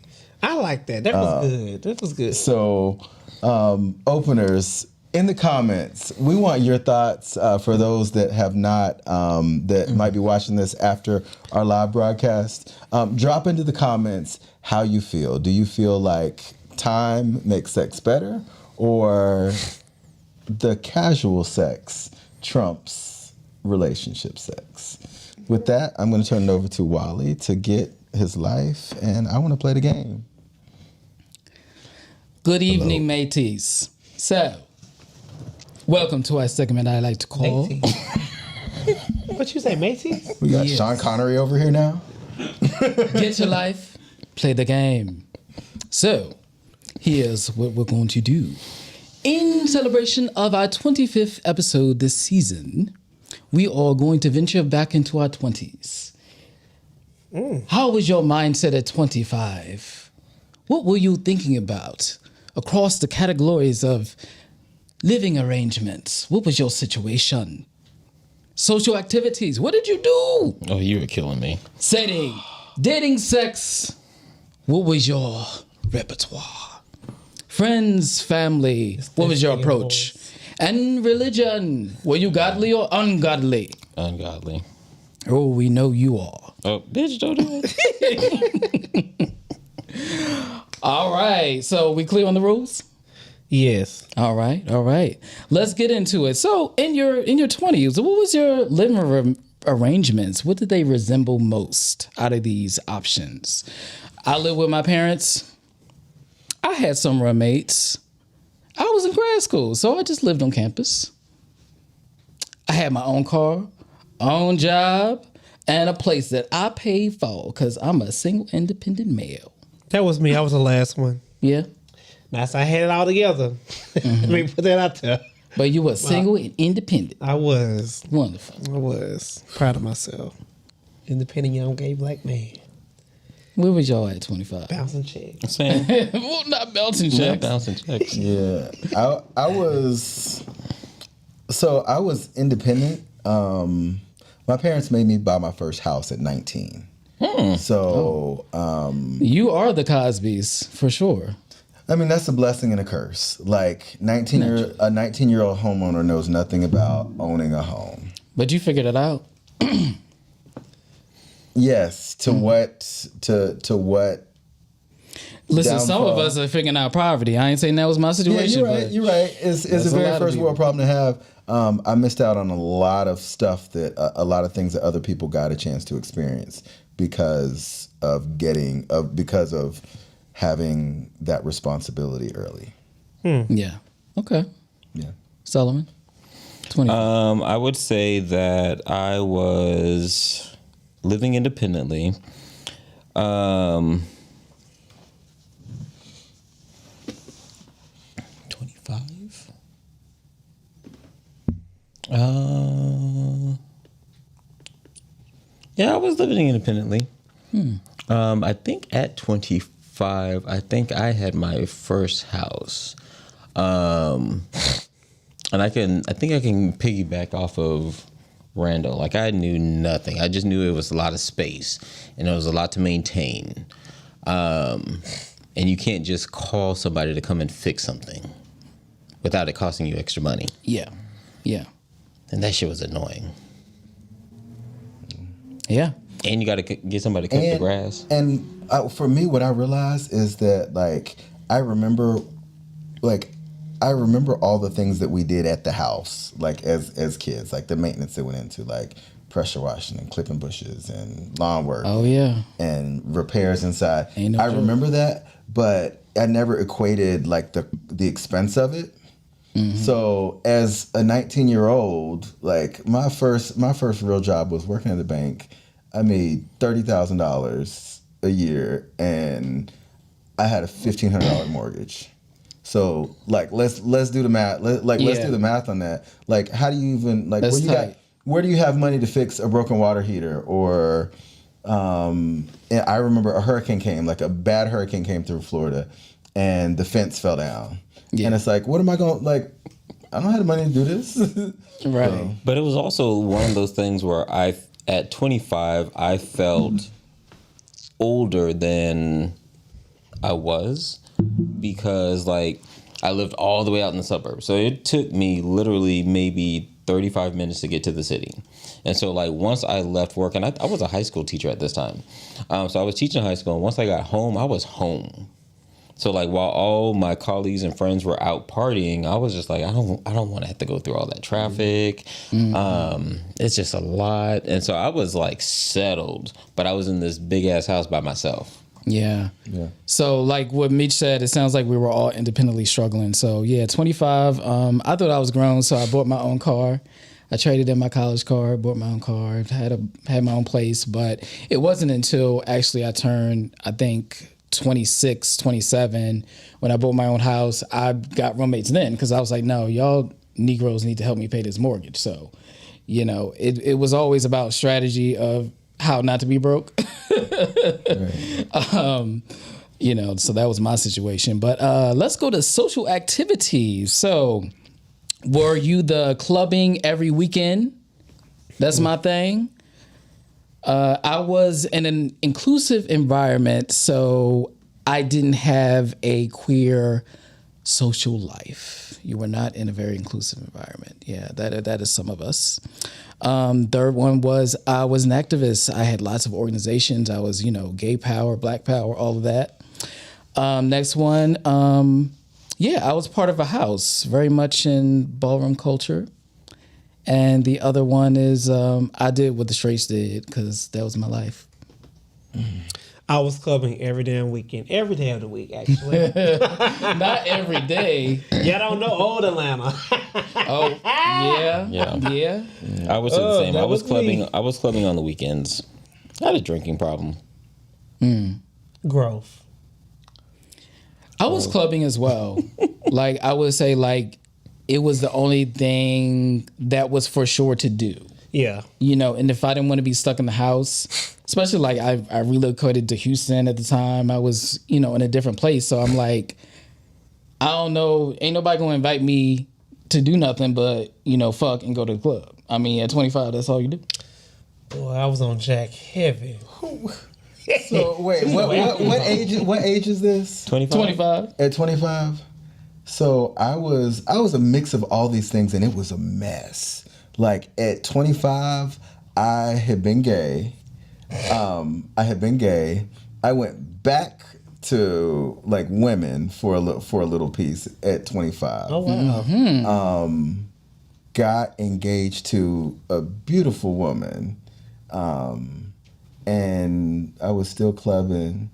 I like that. That was good. That was good. So, openers, in the comments, we want your thoughts for those that have not, that might be watching this after our live broadcast. Drop into the comments how you feel. Do you feel like time makes sex better, or the casual sex trumps relationship sex? With that, I'm going to turn it over to Wally to get his life, and I want to play the game. Good evening, mateys. So, welcome to our segment I like to call. What you say, Macy's? We got Yes. Sean Connery over here now. Get your life, play the game. So, here's what we're going to do. In celebration of our 25th episode this season, we are going to venture back into our 20s. How was your mindset at 25? What were you thinking about across the categories of living arrangements? What was your situation? Social activities, what did you do? Oh, you were killing me. Setting, dating, sex, what was your repertoire? Friends, family, what was your approach? And religion, were you godly or ungodly? Ungodly. Oh, we know you are. Oh, bitch, don't do it. All right, so we clear on the rules? Yes. All right. Let's get into it. So, in your 20s, what was your living room arrangements? What did they resemble most out of these options? I lived with my parents. I had some roommates. I was in grad school, so I just lived on campus. I had my own car, own job, and a place that I paid for because I'm a single independent male. That was me. I was the last one. Yeah. Nice. I had it all together. Let me put that out there. But you were single and independent. I was. Wonderful. I was. Proud of myself. Independent young gay black man. Where was y'all at 25? Bouncing check. Saying, Well, not bouncing yeah, checks. bouncing checks. Yeah, I was independent. My parents made me buy my first house at 19. So, You are the Cosbys, for sure. I mean, that's a blessing and a curse. Like, a 19-year-old homeowner knows nothing about owning a home. But you figured it out. Yes, to what Listen, some of downfall. us are figuring out poverty. I ain't saying that was my Yeah, situation. you're right. but You're right. It's a a lot very of first people. world problem to have. I missed out on a lot of stuff that a lot of things that other people got a chance to experience because of having that responsibility early. Yeah. Okay. Yeah. Solomon. 20. I would say that I was living independently. 25. Yeah, I was living independently. I think at 25, I think I had my first house. And I think I can piggyback off of Randall. Like, I knew nothing. I just knew it was a lot of space and it was a lot to maintain. And you can't just call somebody to come and fix something without it costing you extra money. Yeah. Yeah. And that shit was annoying. Yeah. And you got to get somebody to cut the grass. And for me, what I realized is that, like, I remember all the things that we did at the house, like as kids, like the maintenance that went into, like pressure washing and clipping bushes and lawn work. Oh, yeah. And repairs inside. Ain't no I joke. remember that, but I never equated like the expense of it. So as a 19-year-old, like my first real job was working at a bank. I made $30,000 a year, and I had a $1,500 mortgage. So like let's do the math. Let's do the math on that. Like, how do you even like where do you have money to fix a broken water heater? Or and I remember a hurricane came, like a bad hurricane came through Florida, and the fence fell down. Yeah. And it's like, what am I going, like, I don't have the money to do this. Right. So, But it was also one of those things where at 25, I felt older than I was because, like, I lived all the way out in the suburbs. So it took me literally maybe 35 minutes to get to the city. And so, like, once I left work, and I was a high school teacher at this time. So I was teaching high school, and once I got home, I was home. So, like, while all my colleagues and friends were out partying, I was just like, I don't want to have to go through all that traffic. It's just a lot. And so I was, like, settled, but I was in this big-ass house by myself. Yeah. yeah. So, like what Meech said, it sounds like we were all independently struggling. So, yeah, 25, I thought I was grown, so I bought my own car. I traded in my college car, bought my own car, had my own place. But it wasn't until actually I turned, I think, 26, 27, when I bought my own house. I got roommates then because I was like, no, y'all Negroes need to help me pay this mortgage. So, you know, it was always about strategy of how not to be broke. Right. You know, so that was my situation. But let's go to social activities. So were you the clubbing every weekend? That's my thing. I was in an inclusive environment, so I didn't have a queer social life. You were not in a very inclusive environment. Yeah, that is some of us. Third one was I was an activist. I had lots of organizations. I was, gay power, black power, all of that. Next one, I was part of a house, very much in ballroom culture. And the other one is I did what the straights did because that was my life. I was clubbing every damn weekend, every day of the week, actually. Not every day. Y'all don't know old Atlanta. Oh, yeah. I would say the same. that I was was clubbing. me. I was clubbing on the weekends. I had a drinking problem. Growth. I was clubbing as well. Like, I would say, like, it was the only thing that was for sure to do. Yeah. And if I didn't want to be stuck in the house, especially like I relocated to Houston at the time, I was, in a different place. So I'm like, I don't know, ain't nobody going to invite me to do nothing but, fuck and go to the club. I mean, at 25, that's all you do. Boy, I was on Jack heavy. So wait, what age is this? 25. At 25? So I was a mix of all these things, and it was a mess. Like at 25, I had been gay. I went back to like women for a little piece at 25. Oh wow. Got engaged to a beautiful woman, and I was still clubbing.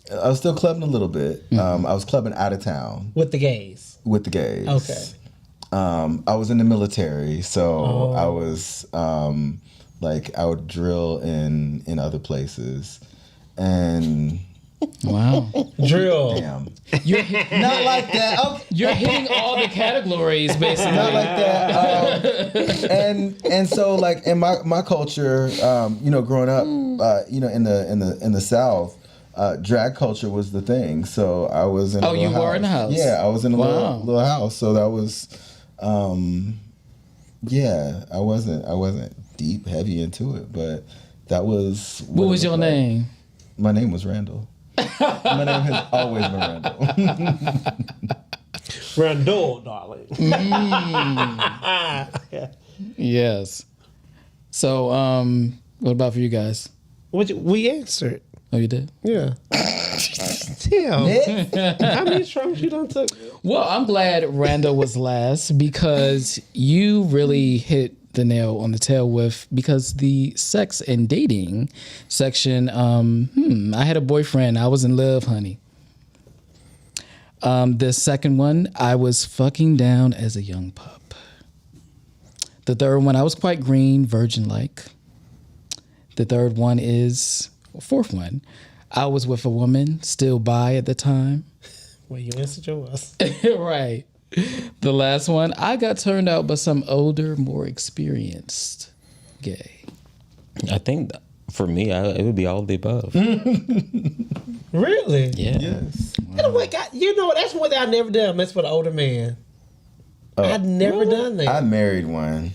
I was still clubbing a little bit. I was clubbing out of town With the gays. Okay. I was in the military, so I was like I would drill in other places, and Wow. Drill. damn, Not like that. Okay. You're hitting all the categories, basically. not like that. And so like in my culture, growing up, in the South. Drag culture was the thing, so I was in. Oh, you were in a house? Yeah, I was in a Wow. little house. So that was, I wasn't deep, heavy into it, but that was. What was your name? My name was Randall. My name has always been Randall. Randall, darling. Yes. So, what about for you guys? We answered. Oh, you did? Yeah. Damn. How many strokes you done took? Well, I'm glad Randall was last because you really hit the nail on the tail because the sex and dating section, I had a boyfriend. I was in love, honey. The second one, I was fucking down as a young pup. The third one, I was quite green, virgin-like. The fourth one, I was with a woman, still bi at the time. Well, you answered yours. Right. The last one, I got turned out by some older, more experienced gay. I think for me, it would be all of the above. Really? Yeah. Yes. That's one thing I never done. Mess with an older man. I've never done that. I married one.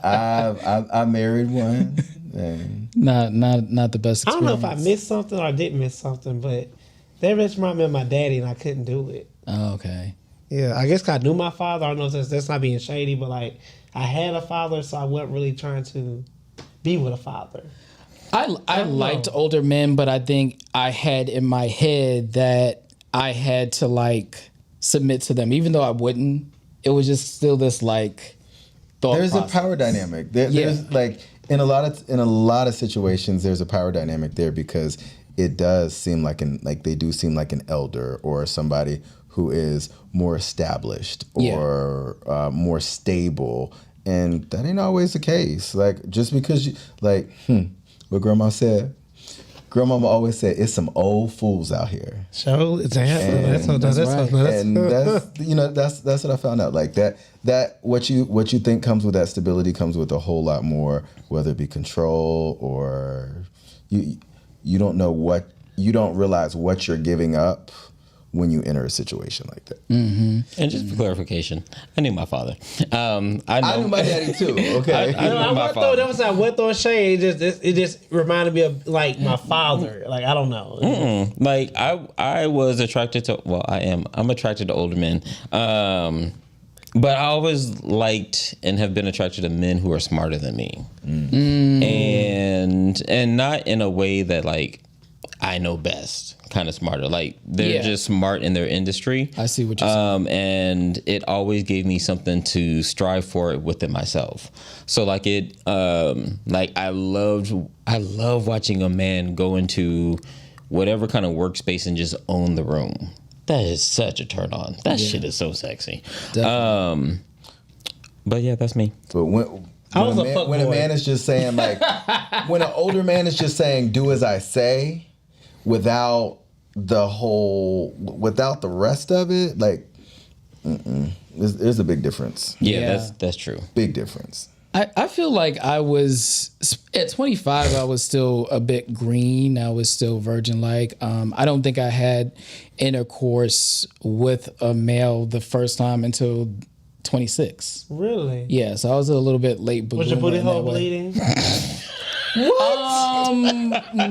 I married one. And Not the best I don't experience. know if I missed something or I didn't miss something, but that just reminded me of my daddy, and I couldn't do it. Oh, okay. Yeah, I guess 'cause I knew my father. I don't know if that's not being shady, but like I had a father, so I wasn't really trying to be with a father. I liked older men, but I think I had in my head that I had to like submit to them, even though I wouldn't. It was just still this like thought there's process. a power dynamic. There's like in a lot of situations, there's a power dynamic there because it does seem like they do seem like an elder or somebody who is more established or more stable, and that ain't always the case. Like just because you what Grandma said. Grandmama always said, "It's some old fools out here." So that's what I found out. Like that what you think comes with that stability comes with a whole lot more, whether it be control or you don't realize what you're giving up when you enter a situation like that. And just for clarification, I knew my father. I knew my daddy too. Okay, I went through a shade. It just reminded me of like my father. Like I don't know. Like I was attracted to. Well, I'm attracted to older men. But I always liked and have been attracted to men who are smarter than me, and not in a way that like I know best. Kind of smarter, like they're just smart in their industry. I see what you're saying. And it always gave me something to strive for within myself. So like I love watching a man go into whatever kind of workspace and just own the room. That is such a turn on. That shit is so sexy. Definitely. But yeah, that's me. But when a man is just saying like, when an older man is just saying, "Do as I say," without the rest of it, like, there's a big difference. Yeah. That's true. Big difference. I feel like I was at 25. I was still a bit green. I was still virgin-like. I don't think I had intercourse with a male the first time until 26. Really? Yeah, so I was a little bit late. Was your booty hole bleeding?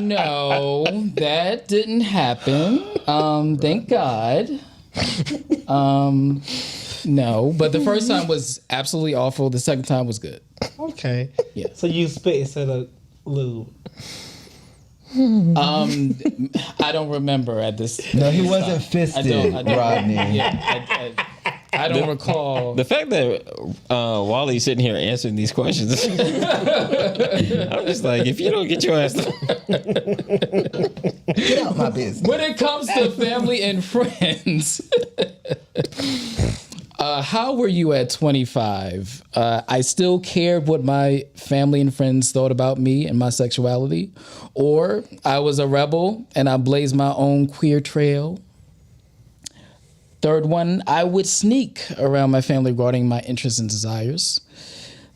No, that didn't happen. Thank God. No, but the first time was absolutely awful. The second time was good. Okay. Yeah. So you spit instead of lube. I don't remember at this. No, he this wasn't time. fisted, Rodney. Yeah, I don't recall. The fact that Wally's sitting here answering these questions, I'm just like, if you don't get your ass, Get out my business. When it comes to family and friends, how were you at 25? I still cared what my family and friends thought about me and my sexuality, or I was a rebel and I blazed my own queer trail. Third one, I would sneak around my family regarding my interests and desires.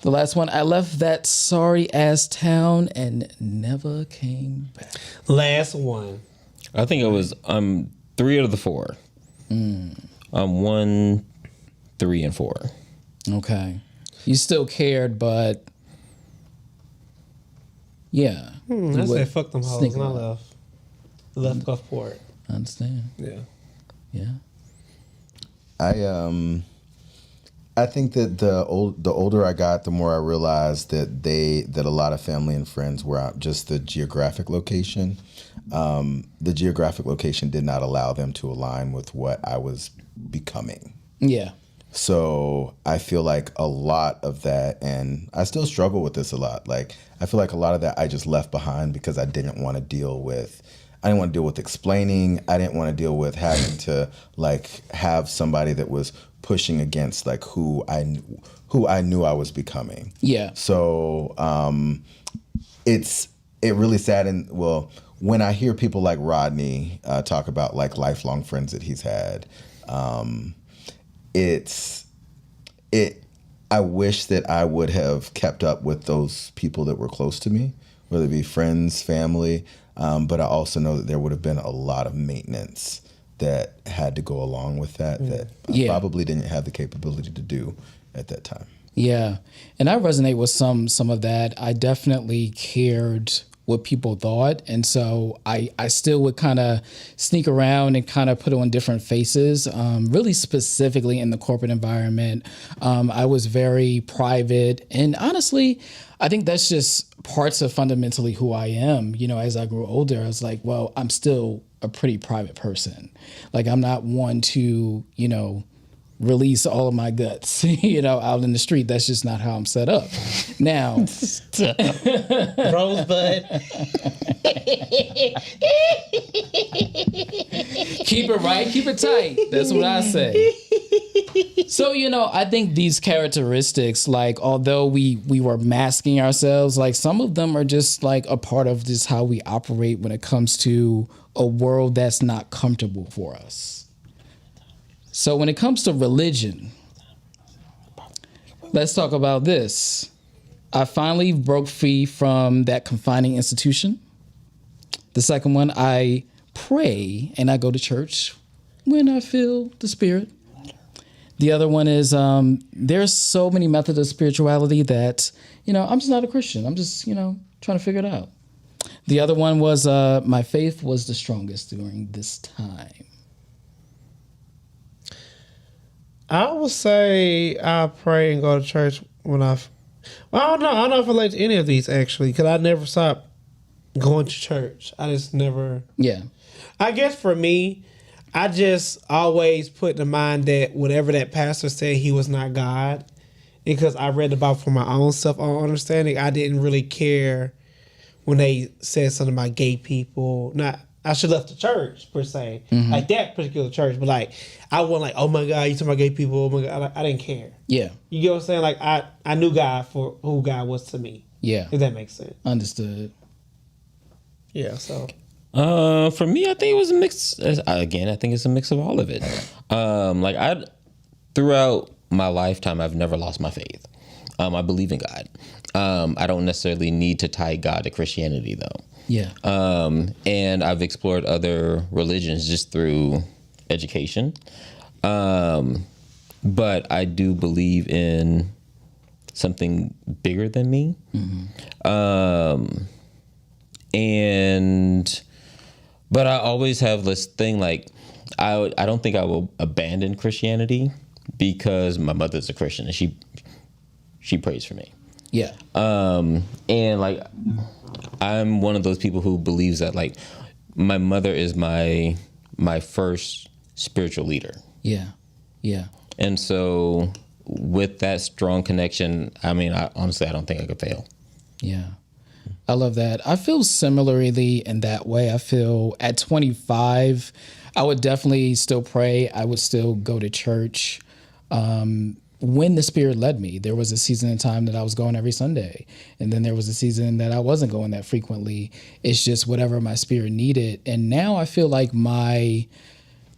The last one, I left that sorry ass town and never came back. Last one. I think it was 3 out of the 4. 1, 3, and 4. Okay. You still cared, but yeah. I You say would fuck them hoes sneak and I around. left Gulfport. I understand. Yeah. Yeah. I think that the older I got, the more I realized that a lot of family and friends were out just the geographic location. The geographic location did not allow them to align with what I was becoming. Yeah. So I feel like a lot of that, and I still struggle with this a lot. Like I feel like a lot of that I just left behind because I didn't want to deal with. I didn't want to deal with explaining. I didn't want to deal with having to like have somebody that was pushing against like who I knew I was becoming. Yeah. So it really saddened. Well, when I hear people like Rodney talk about like lifelong friends that he's had, I wish that I would have kept up with those people that were close to me, whether it be friends, family. But I also know that there would have been a lot of maintenance that had to go along with that I probably didn't have the capability to do at that time. Yeah. And I resonate with some of that. I definitely cared what people thought. And so I still would kind of sneak around and kind of put on different faces, really specifically in the corporate environment. I was very private. And honestly, I think that's just parts of fundamentally who I am. You know, as I grew older, I was like, well, I'm still a pretty private person. Like, I'm not one to, you know, release all of my guts, you know, out in the street. That's just not how I'm set up. Now, Rosebud. keep it right, keep it tight. That's what I say. So, you know, I think these characteristics, like, although we were masking ourselves, like some of them are just like a part of just how we operate when it comes to a world that's not comfortable for us. So when it comes to religion, let's talk about this. I finally broke free from that confining institution. The second one, I pray and I go to church when I feel the Spirit. The other one is there's so many methods of spirituality that, you know, I'm just not a Christian. I'm just, you know, trying to figure it out. The other one was my faith was the strongest during this time. I would say I pray and go to church when I don't know. I don't know if I relate to any of these actually, because I never stopped going to church. I just never. Yeah. I guess for me, I just always put in mind that whatever that pastor said, he was not God. Because I read about for my own self-own understanding, I didn't really care when they said something about gay people. I should have left the church, per se. Mm-hmm. Like that particular church. But like, I wasn't like, oh my God, you talking about gay people? Oh my God. I didn't care. Yeah. You get what I'm saying? Like, I knew God for who God was to me. Yeah. If that makes sense. Understood. Yeah, so. For me, I think it was a mix. Again, I think it's a mix of all of it. Throughout my lifetime, I've never lost my faith. I believe in God. I don't necessarily need to tie God to Christianity, though. Yeah. And I've explored other religions just through education. But I do believe in something bigger than me. Mm-hmm. But I always have this thing like, I don't think I will abandon Christianity because my mother's a Christian and she prays for me. Yeah. And like, I'm one of those people who believes that like my mother is my first spiritual leader. Yeah. Yeah. And so with that strong connection, I mean, honestly, I don't think I could fail. Yeah. I love that. I feel similarly in that way. I feel at 25, I would definitely still pray. I would still go to church. When the Spirit led me, there was a season in time that I was going every Sunday. And then there was a season that I wasn't going that frequently. It's just whatever my spirit needed. And now I feel like my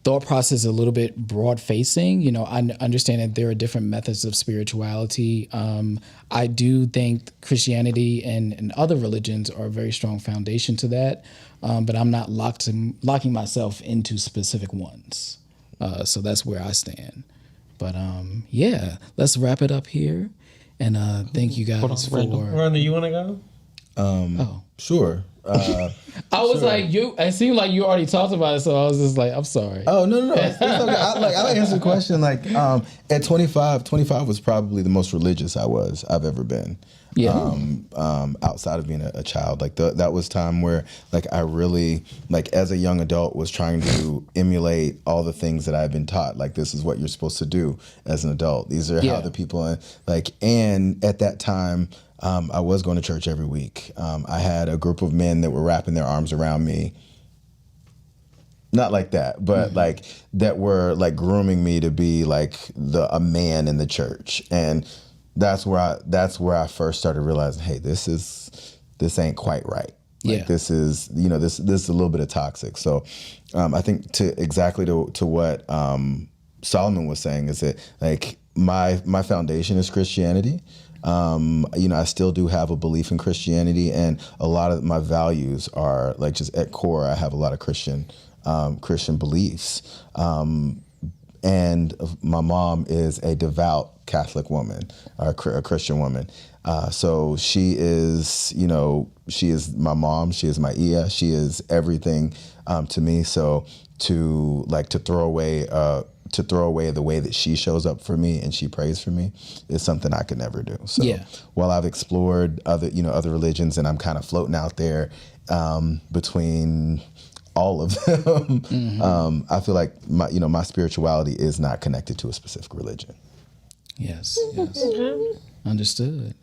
thought process is a little bit broad facing. You know, I understand that there are different methods of spirituality. I do think Christianity and other religions are a very strong foundation to that. But I'm not locking myself into specific ones. So that's where I stand. But yeah, let's wrap it up here. And thank you guys for. Randall, you want to go? Sure. I was like, it seemed like you already talked about it, so I was just like, I'm sorry. Oh, no. It's okay. I'll answer the question. Like, at 25 was probably the most religious I've ever been. Yeah. Outside of being a child, like that was time where like I really like as a young adult was trying to emulate all the things that I've been taught. Like this is what you're supposed to do as an adult. These are how the people and at that time I was going to church every week. I had a group of men that were wrapping their arms around me. Not like that, but like that were like grooming me to be like a man in the church. And that's where I first started realizing, hey, this ain't quite right. Like this is, this is a little bit of toxic. So I think to what Solomon was saying is that like my foundation is Christianity. I still do have a belief in Christianity, and a lot of my values are like just at core. I have a lot of Christian beliefs. And my mom is a devout Catholic woman, or a Christian woman. So she is my mom. She is my Ia. She is everything to me. So to throw away the way that she shows up for me and she prays for me is something I could never do. So while I've explored other religions and I'm kind of floating out there between all of them, I feel like my spirituality is not connected to a specific religion. Yes. Understood.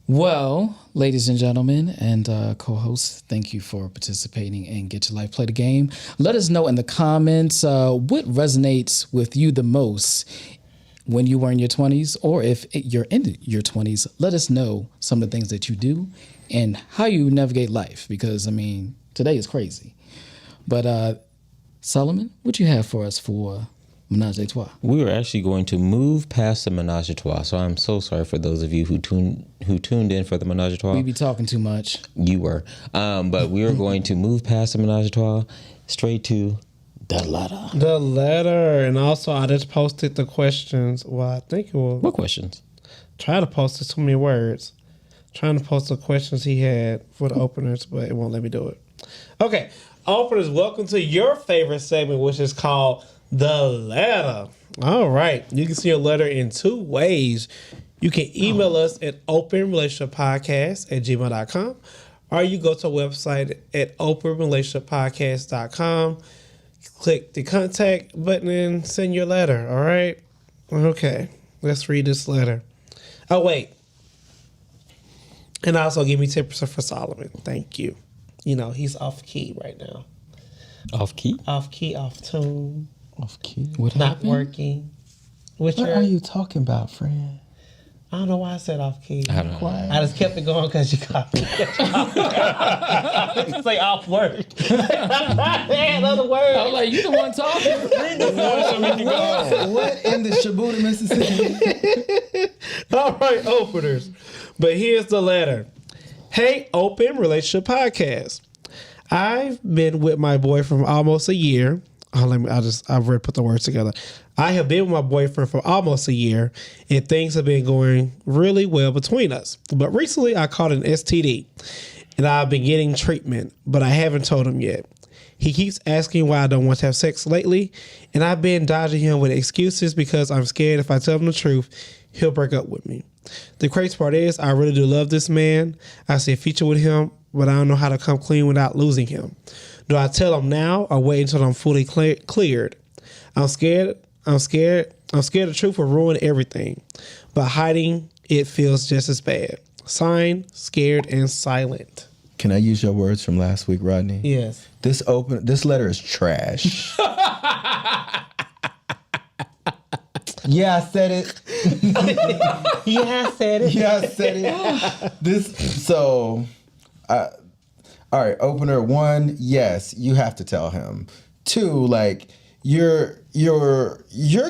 Well, ladies and gentlemen and co-hosts, thank you for participating in Get Your Life Play the Game. Let us know in the comments what resonates with you the most when you were in your 20s, or if you're in your 20s, let us know some of the things that you do and how you navigate life, because, I mean, today is crazy. But Solomon, what you have for us for Menage a Trois? We were actually going to move past the Menage a Trois, so I'm so sorry for those of you who tuned in for the Menage a Trois. We be talking too much. You were. But we were going to move past the Menage a Trois straight to the letter. The letter. And also, I just posted the questions. Well, I think it was. What questions? Try to post it, too many words. Trying to post the questions he had for the openers, but it won't let me do it. Okay. Openers, welcome to your favorite segment, which is called The Letter. All right. You can see your letter in two ways. You can email us at openrelationshippodcast@gmail.com, or you go to our website at openrelationshippodcast.com. Click the contact button and send your letter. All right. Okay. Let's read this letter. Oh, wait. And also give me 10% for Solomon. Thank you. He's off key right now. Off key? Off key, off tune. Off key. What Not happened? working. What are you talking about, friend? I don't know why I said off key. I don't know. I just kept it going because you got me. It's like off work. Another word. I was like, you the one talking. What in the Shibuya, Mississippi? All right, openers. But here's the letter. Hey, Open Relationship Podcast. I've been with my boyfriend for almost a year. I've put the words together. I have been with my boyfriend for almost a year, and things have been going really well between us. But recently, I caught an STD, and I've been getting treatment, but I haven't told him yet. He keeps asking why I don't want to have sex lately, and I've been dodging him with excuses because I'm scared if I tell him the truth, he'll break up with me. The crazy part is, I really do love this man. I see a future with him, but I don't know how to come clean without losing him. Do I tell him now or wait until I'm fully cleared? I'm scared. I'm scared the truth will ruin everything, but hiding it feels just as bad. Signed, scared, and silent. Can I use your words from last week, Rodney? Yes. This letter is trash. Yeah, I said it. Yeah, I said it. Yeah, I said it. All right, opener 1, yes, you have to tell him. 2, like, you're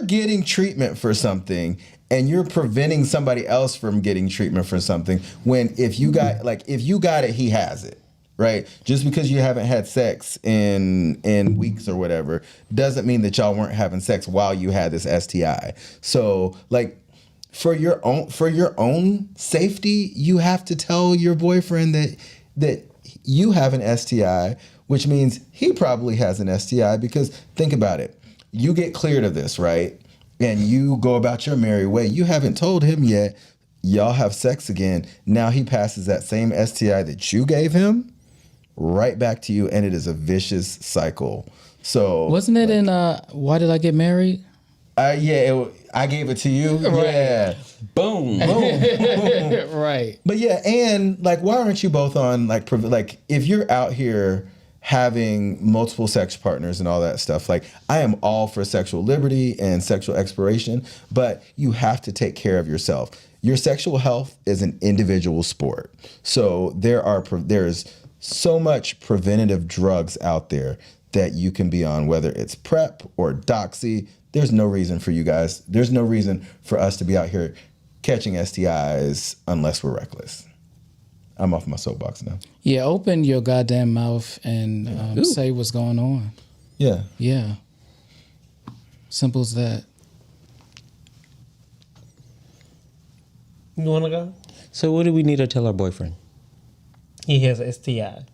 getting treatment for something and you're preventing somebody else from getting treatment for something when if you got it, he has it. Right? Just because you haven't had sex in weeks or whatever doesn't mean that y'all weren't having sex while you had this STI. So, like, for your own safety, you have to tell your boyfriend that you have an STI, which means he probably has an STI, because think about it. You get cleared of this, right? And you go about your merry way. You haven't told him yet. Y'all have sex again. Now he passes that same STI that you gave him right back to you, and it is a vicious cycle. So wasn't it in Why Did I Get Married? I gave it to you. Right. Yeah. Boom. Right. But yeah, and like, why aren't you both on like if you're out here having multiple sex partners and all that stuff, like, I am all for sexual liberty and sexual exploration, but you have to take care of yourself. Your sexual health is an individual sport. So there's so much preventative drugs out there that you can be on, whether it's PrEP or Doxy. There's no reason for us to be out here catching STIs unless we're reckless. I'm off my soapbox now. Yeah, open your goddamn mouth and say what's going on. Yeah. Yeah. Simple as that. You want to go? So what do we need to tell our boyfriend? He has an STI.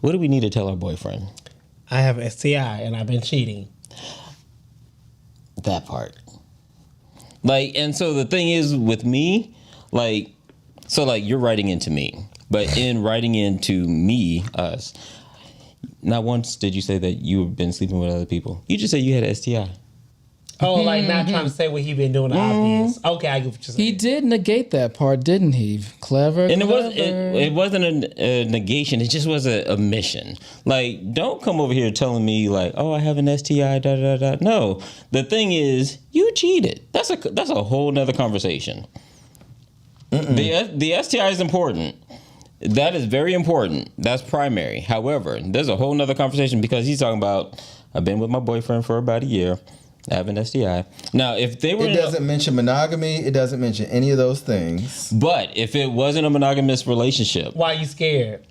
What do we need to tell our boyfriend? I have an STI and I've been cheating. That part. Like, and so the thing is with me, like, so like you're writing into me, but in writing into me, us, not once did you say that you've been sleeping with other people. You just said you had an STI. Oh, like not trying to say what he been doing obvious. Okay, I get what you're saying. He did negate that part, didn't he? Clever. And it wasn't a negation. It just was a omission. Like, don't come over here telling me like, oh, I have an STI. Da da da. No, the thing is, you cheated. That's a whole nother conversation. The STI is important. That is very important. That's primary. However, there's a whole nother conversation because he's talking about, I've been with my boyfriend for about a year. I have an STI. Now, if they were... It doesn't mention monogamy. It doesn't mention any of those things. But if it wasn't a monogamous relationship... Why are you scared?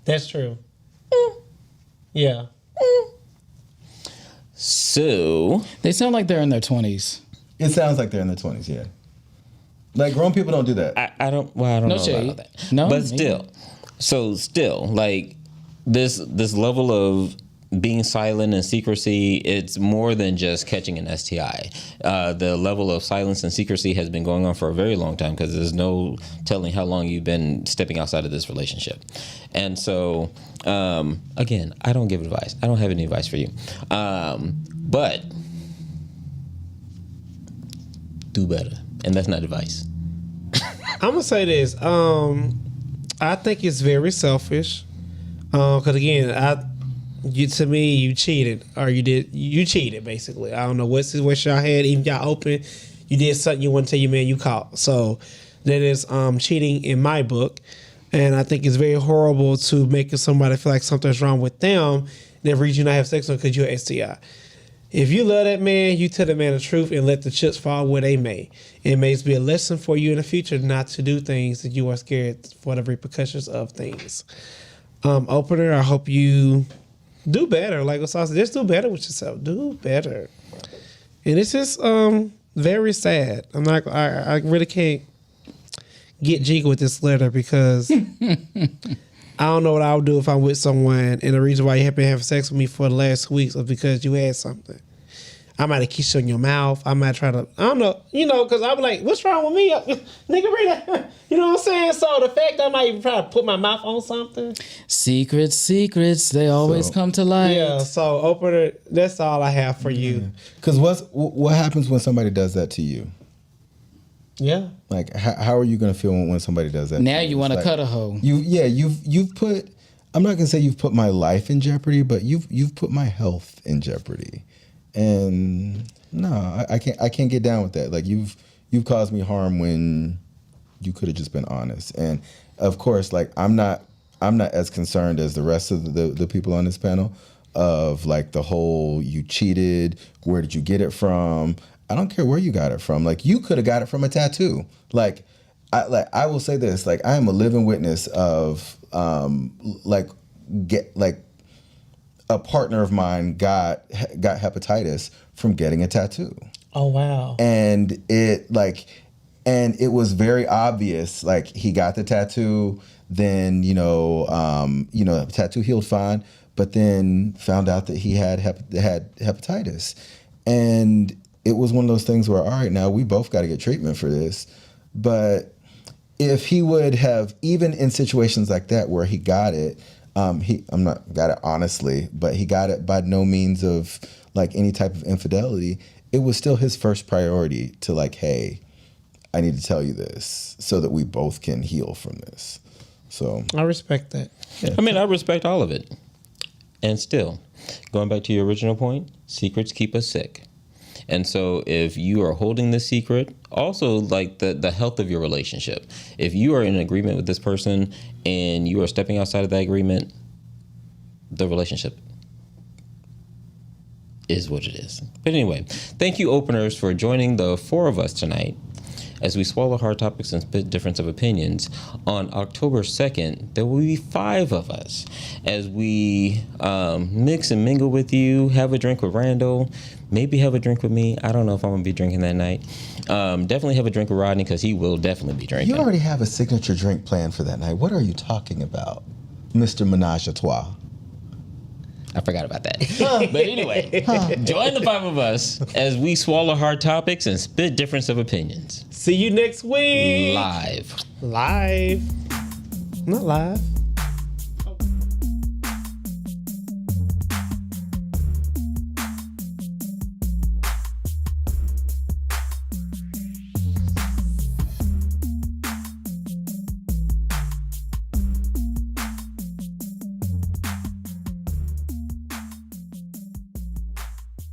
That's true. Yeah. So... They sound like they're in their 20s. It sounds like they're in their 20s, yeah. Like, grown people don't do that. I don't know shade. about that. No, but still, like, this level of being silent and secrecy, it's more than just catching an STI. The level of silence and secrecy has been going on for a very long time because there's no telling how long you've been stepping outside of this relationship. And so, again, I don't give advice. I don't have any advice for you. But do better. And that's not advice. I'm going to say this. I think it's very selfish. Because, again, to me, you cheated, or you cheated, basically. I don't know what situation y'all had. Even y'all open, you did something you want to tell your man you caught. So that is cheating in my book. And I think it's very horrible to make somebody feel like something's wrong with them. The reason you not have sex with them because you're STI. If you love that man, you tell the man the truth and let the chips fall where they may. It may be a lesson for you in the future not to do things that you are scared for the repercussions of things. Opener, I hope you do better. Like Osasa said, just do better with yourself. Do better. And it's just very sad. I really can't get jiggy with this letter because I don't know what I would do if I'm with someone and the reason why you haven't been having sex with me for the last 2 weeks is because you had something. I might have kissed you in your mouth. I might try to, I don't know, because I'm like, what's wrong with me? Nigga, read that. You know what I'm saying? So the fact that I might even try to put my mouth on something. Secrets, they always come to light. Yeah, so opener, that's all I have for you. Because what happens when somebody does that to you? Yeah. Like, how are you going to feel when somebody does that? Now you want to cut a hoe. You've put. I'm not going to say you've put my life in jeopardy, but you've put my health in jeopardy, and no, I can't get down with that. Like you've caused me harm when you could have just been honest. And of course, like I'm not as concerned as the rest of the people on this panel of like the whole you cheated. Where did you get it from? I don't care where you got it from. Like you could have got it from a tattoo. I will say this, like I am a living witness of a partner of mine got hepatitis from getting a tattoo. Oh wow. And it was very obvious, like he got the tattoo, then the tattoo healed fine, but then found out that he had hepatitis. And it was one of those things where, all right, now we both got to get treatment for this. But if he would have, even in situations like that where he got it, got it honestly, but he got it by no means of like any type of infidelity. It was still his first priority to like, hey, I need to tell you this so that we both can heal from this. So I respect that. Yeah. I mean, I respect all of it. And still, going back to your original point, secrets keep us sick. And so if you are holding this secret, also like the health of your relationship, if you are in agreement with this person and you are stepping outside of that agreement, the relationship is what it is. But anyway, thank you, openers, for joining the four of us tonight as we swallow hard topics and spit difference of opinions. On October 2nd, there will be 5 of us as we mix and mingle with you, have a drink with Randall, maybe have a drink with me. I don't know if I'm going to be drinking that night. Definitely have a drink with Rodney because he will definitely be drinking. You already have a signature drink planned for that night. What are you talking about, Mr. Menage a Trois? I forgot about that. But anyway, join the 5 of us as we swallow hard topics and spit difference of opinions. See you next week. Live. Not live.